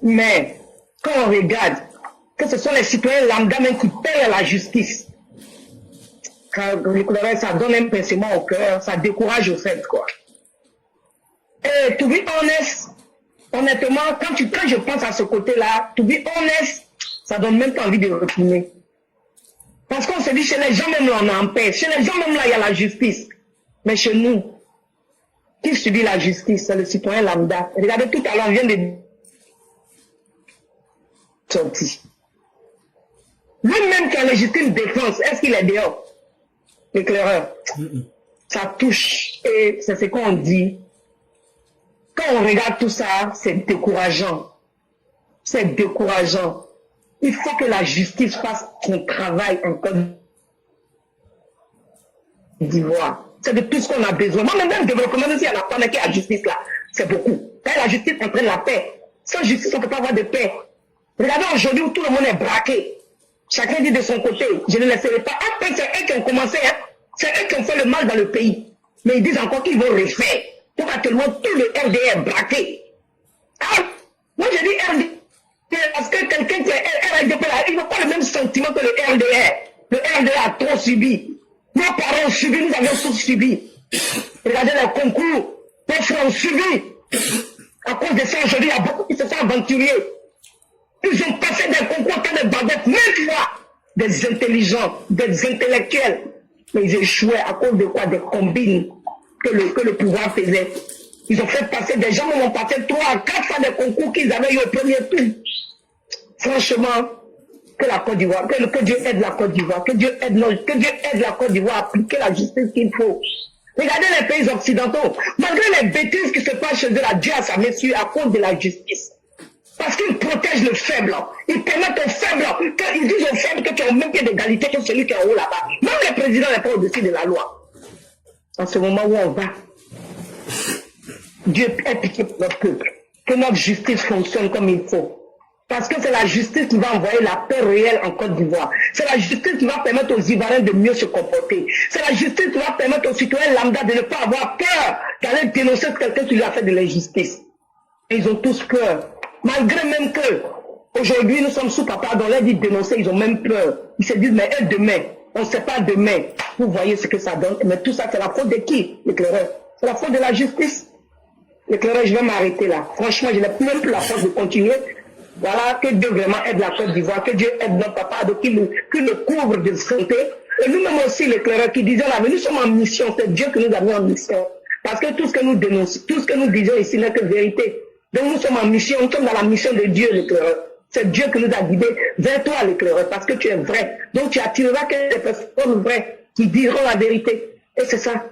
Mais, quand on regarde que ce sont les citoyens lambda même qui payent la justice, ça donne un pincement au cœur, ça décourage au fait, quoi. Et to be honest, honnêtement, quand je pense à ce côté-là, to be honest, ça donne même pas envie de retourner. Parce qu'on se dit, chez les gens même là, on est en paix. Chez les gens même là, il y a la justice. Mais chez nous, qui subit la justice? C'est le citoyen lambda. Regardez, tout à l'heure, on vient de sortir. Lui-même qui a légitime défense, est-ce qu'il est dehors? L'éclaireur. Ça touche. Et c'est ce qu'on dit. Quand on regarde tout ça, c'est décourageant. C'est décourageant. Il faut que la justice fasse son travail en Côte d'Ivoire. C'est de tout ce qu'on a besoin. Moi, même le développement, s'il y en a pas qui a la justice là, c'est beaucoup. Quand la justice entraîne la paix, sans justice, on ne peut pas avoir de paix. Regardez aujourd'hui où tout le monde est braqué. Chacun dit de son côté, je ne laisserai pas. Après, c'est eux qui ont commencé, hein. C'est eux qui ont fait le mal dans le pays. Mais ils disent encore qu'ils vont refaire. Pour actuellement, tout le RDR est braqué. Ah, moi, je dis RDR. Parce que quelqu'un qui est RDP là, il n'a pas le même sentiment que le RDR. Le RDR a trop subi. Nos parents ont subi, nous avons tous subi. Regardez les concours. Les frères ont subi. À cause de ça, aujourd'hui, il y a beaucoup qui se sont aventuriers. Ils ont passé des concours comme des baguettes, même fois. Des intelligents, des intellectuels. Mais ils échouaient à cause de quoi? Des combines que le pouvoir faisait. Ils ont fait passer, des gens ont passé 3 à 4 fois des concours qu'ils avaient eu au premier tour. Franchement, que la Côte d'Ivoire, que Dieu aide la Côte d'Ivoire, que Dieu aide la Côte d'Ivoire à appliquer la justice qu'il faut. Regardez les pays occidentaux, malgré les bêtises qui se passent chez eux, là, Dieu a sa mesure à cause de la justice. Parce qu'ils protègent le faible. Ils permettent aux faibles, ils disent aux faibles que tu as au même pied d'égalité que celui qui est en haut là-bas. Même le président n'est pas au-dessus de la loi. En ce moment où on va, Dieu est pitié pour notre peuple. Que notre justice fonctionne comme il faut. Parce que c'est la justice qui va envoyer la paix réelle en Côte d'Ivoire. C'est la justice qui va permettre aux Ivoiriens de mieux se comporter. C'est la justice qui va permettre aux citoyens lambda de ne pas avoir peur d'aller dénoncer quelqu'un qui lui a fait de l'injustice. Et ils ont tous peur. Malgré même que, aujourd'hui, nous sommes sous papa, on leur dit dénoncer, ils ont même peur. Ils se disent, mais demain, on ne sait pas demain. Vous voyez ce que ça donne. Mais tout ça, c'est la faute de qui, l'éclaireur? C'est la faute de la justice. L'éclaireur, je vais m'arrêter là. Franchement, je n'ai même plus la force de continuer. Voilà, que Dieu vraiment aide la Côte d'Ivoire, que Dieu aide notre papa, qu'il le couvre de santé. Et nous-mêmes aussi, l'éclaireur qui disait là, mais nous sommes en mission, c'est Dieu qui nous a mis en mission. Parce que tout ce que nous dénonçons, tout ce que nous disons ici n'est que vérité. Donc nous sommes en mission, nous sommes dans la mission de Dieu, l'éclaireur. C'est Dieu qui nous a guidés vers toi, l'éclaireur, parce que tu es vrai. Donc tu attireras que des personnes vraies qui diront la vérité. Et c'est ça.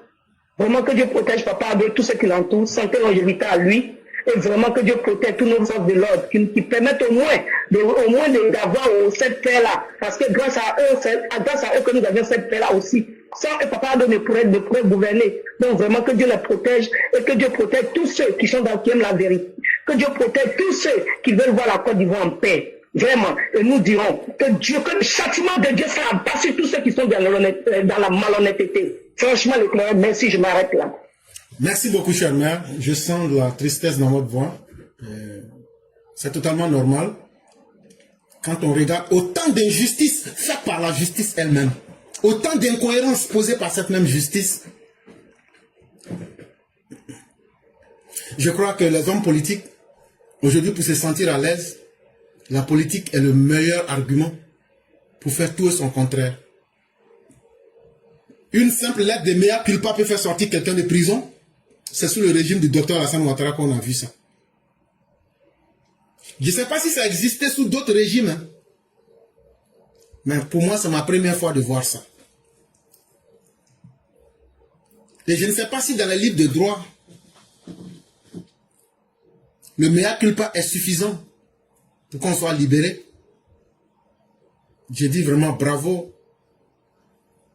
Vraiment que Dieu protège papa de tout ce qui l'entoure, santé, longévité à lui. Et vraiment que Dieu protège tous nos forces de l'ordre, qui permettent au moins d'avoir cette paix-là. Parce que grâce à eux que nous avions cette paix-là aussi. Sans eux, papa ne pourrait gouverner. Donc vraiment que Dieu les protège et que Dieu protège tous ceux qui aiment la vérité. Que Dieu protège tous ceux qui veulent voir la Côte d'Ivoire en paix. Vraiment. Et nous dirons que le châtiment de Dieu sera abattu sur tous ceux qui sont dans la malhonnêteté. Franchement, l'éclaireur, merci, je m'arrête là. Merci beaucoup, cher maire. Je sens de la tristesse dans votre voix. C'est totalement normal. Quand on regarde autant d'injustices faites par la justice elle-même, autant d'incohérences posées par cette même justice, je crois que les hommes politiques, aujourd'hui, pour se sentir à l'aise, la politique est le meilleur argument pour faire tout et son contraire. Une simple lettre de mea culpa peut faire sortir quelqu'un de prison. C'est sous le régime du docteur Alassane Ouattara qu'on a vu ça. Je ne sais pas si ça existait sous d'autres régimes. Hein. Mais pour moi, c'est ma première fois de voir ça. Et je ne sais pas si dans les livres de droit, le mea culpa est suffisant pour qu'on soit libéré. Je dis vraiment bravo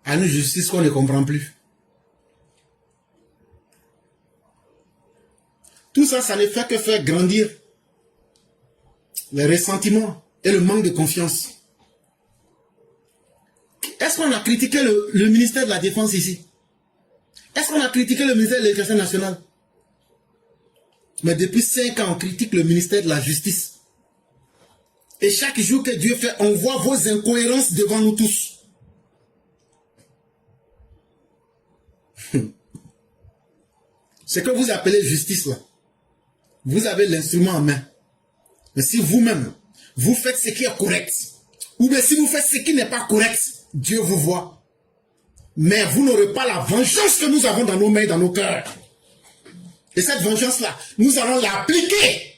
à une justice qu'on ne comprend plus. Tout ça, ça ne fait que faire grandir les ressentiments et le manque de confiance. Est-ce qu'on a critiqué le ministère de la Défense ici? Est-ce qu'on a critiqué le ministère de l'Éducation nationale? Mais depuis 5 ans, on critique le ministère de la Justice. Et chaque jour que Dieu fait, on voit vos incohérences devant nous tous. Ce que vous appelez justice là, vous avez l'instrument en main. Mais si vous-même, vous faites ce qui est correct, ou bien si vous faites ce qui n'est pas correct, Dieu vous voit. Mais vous n'aurez pas la vengeance que nous avons dans nos mains et dans nos cœurs. Et cette vengeance-là, nous allons l'appliquer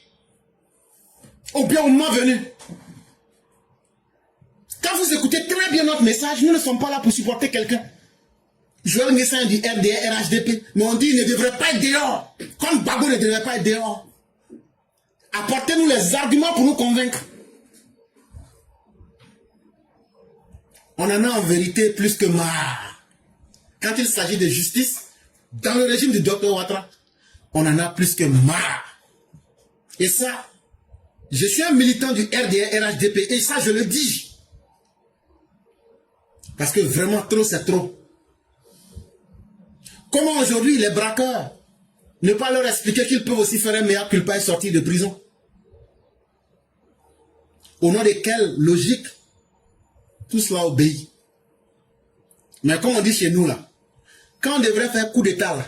au bien au moment venu. Quand vous écoutez très bien notre message, nous ne sommes pas là pour supporter quelqu'un. Joël Nguessan dit RDR, RHDP, mais on dit il ne devrait pas être dehors. Comme Babo ne devrait pas être dehors. Apportez-nous les arguments pour nous convaincre. On en a en vérité plus que marre. Quand il s'agit de justice, dans le régime du docteur Ouattara, on en a plus que marre. Et ça, je suis un militant du RDR, RHDP, et ça je le dis. Parce que vraiment trop c'est trop. Comment aujourd'hui les braqueurs ne pas leur expliquer qu'ils peuvent aussi faire un mea culpa et sortir de prison? Au nom de quelle logique tout cela obéit? Mais comme on dit chez nous là, quand on devrait faire coup d'état là,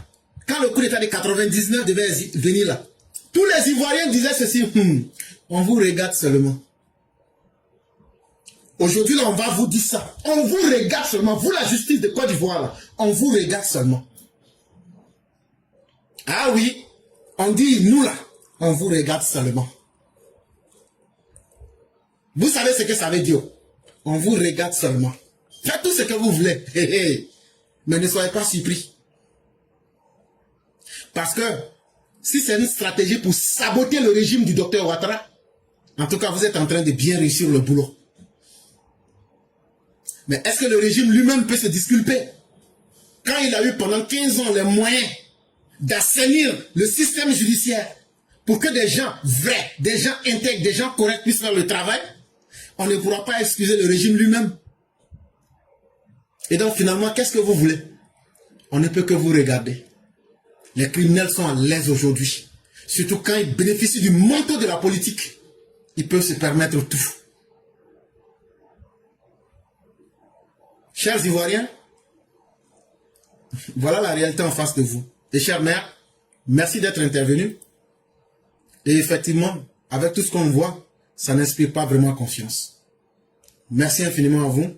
quand le coup d'état de 99 devait venir là, tous les Ivoiriens disaient ceci, on vous regarde seulement. Aujourd'hui là on va vous dire ça, on vous regarde seulement, vous la justice de Côte d'Ivoire là, on vous regarde seulement. Ah oui, on dit nous là, on vous regarde seulement. Vous savez ce que ça veut dire? On vous regarde seulement. Faites tout ce que vous voulez. Mais ne soyez pas surpris. Parce que si c'est une stratégie pour saboter le régime du docteur Ouattara, en tout cas vous êtes en train de bien réussir le boulot. Mais est-ce que le régime lui-même peut se disculper quand il a eu pendant 15 ans les moyens d'assainir le système judiciaire pour que des gens vrais, des gens intègres, des gens corrects puissent faire le travail? On ne pourra pas excuser le régime lui-même. Et donc finalement, qu'est-ce que vous voulez? On ne peut que vous regarder. Les criminels sont à l'aise aujourd'hui. Surtout quand ils bénéficient du manteau de la politique. Ils peuvent se permettre tout. Chers Ivoiriens, voilà la réalité en face de vous. Et chers maires, merci d'être intervenus. Et effectivement, avec tout ce qu'on voit, ça n'inspire pas vraiment confiance. Merci infiniment à vous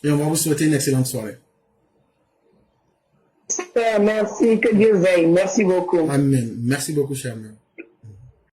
et on va vous souhaiter une excellente soirée. Merci, que Dieu veille. Merci beaucoup. Amen. Merci beaucoup, cher mère.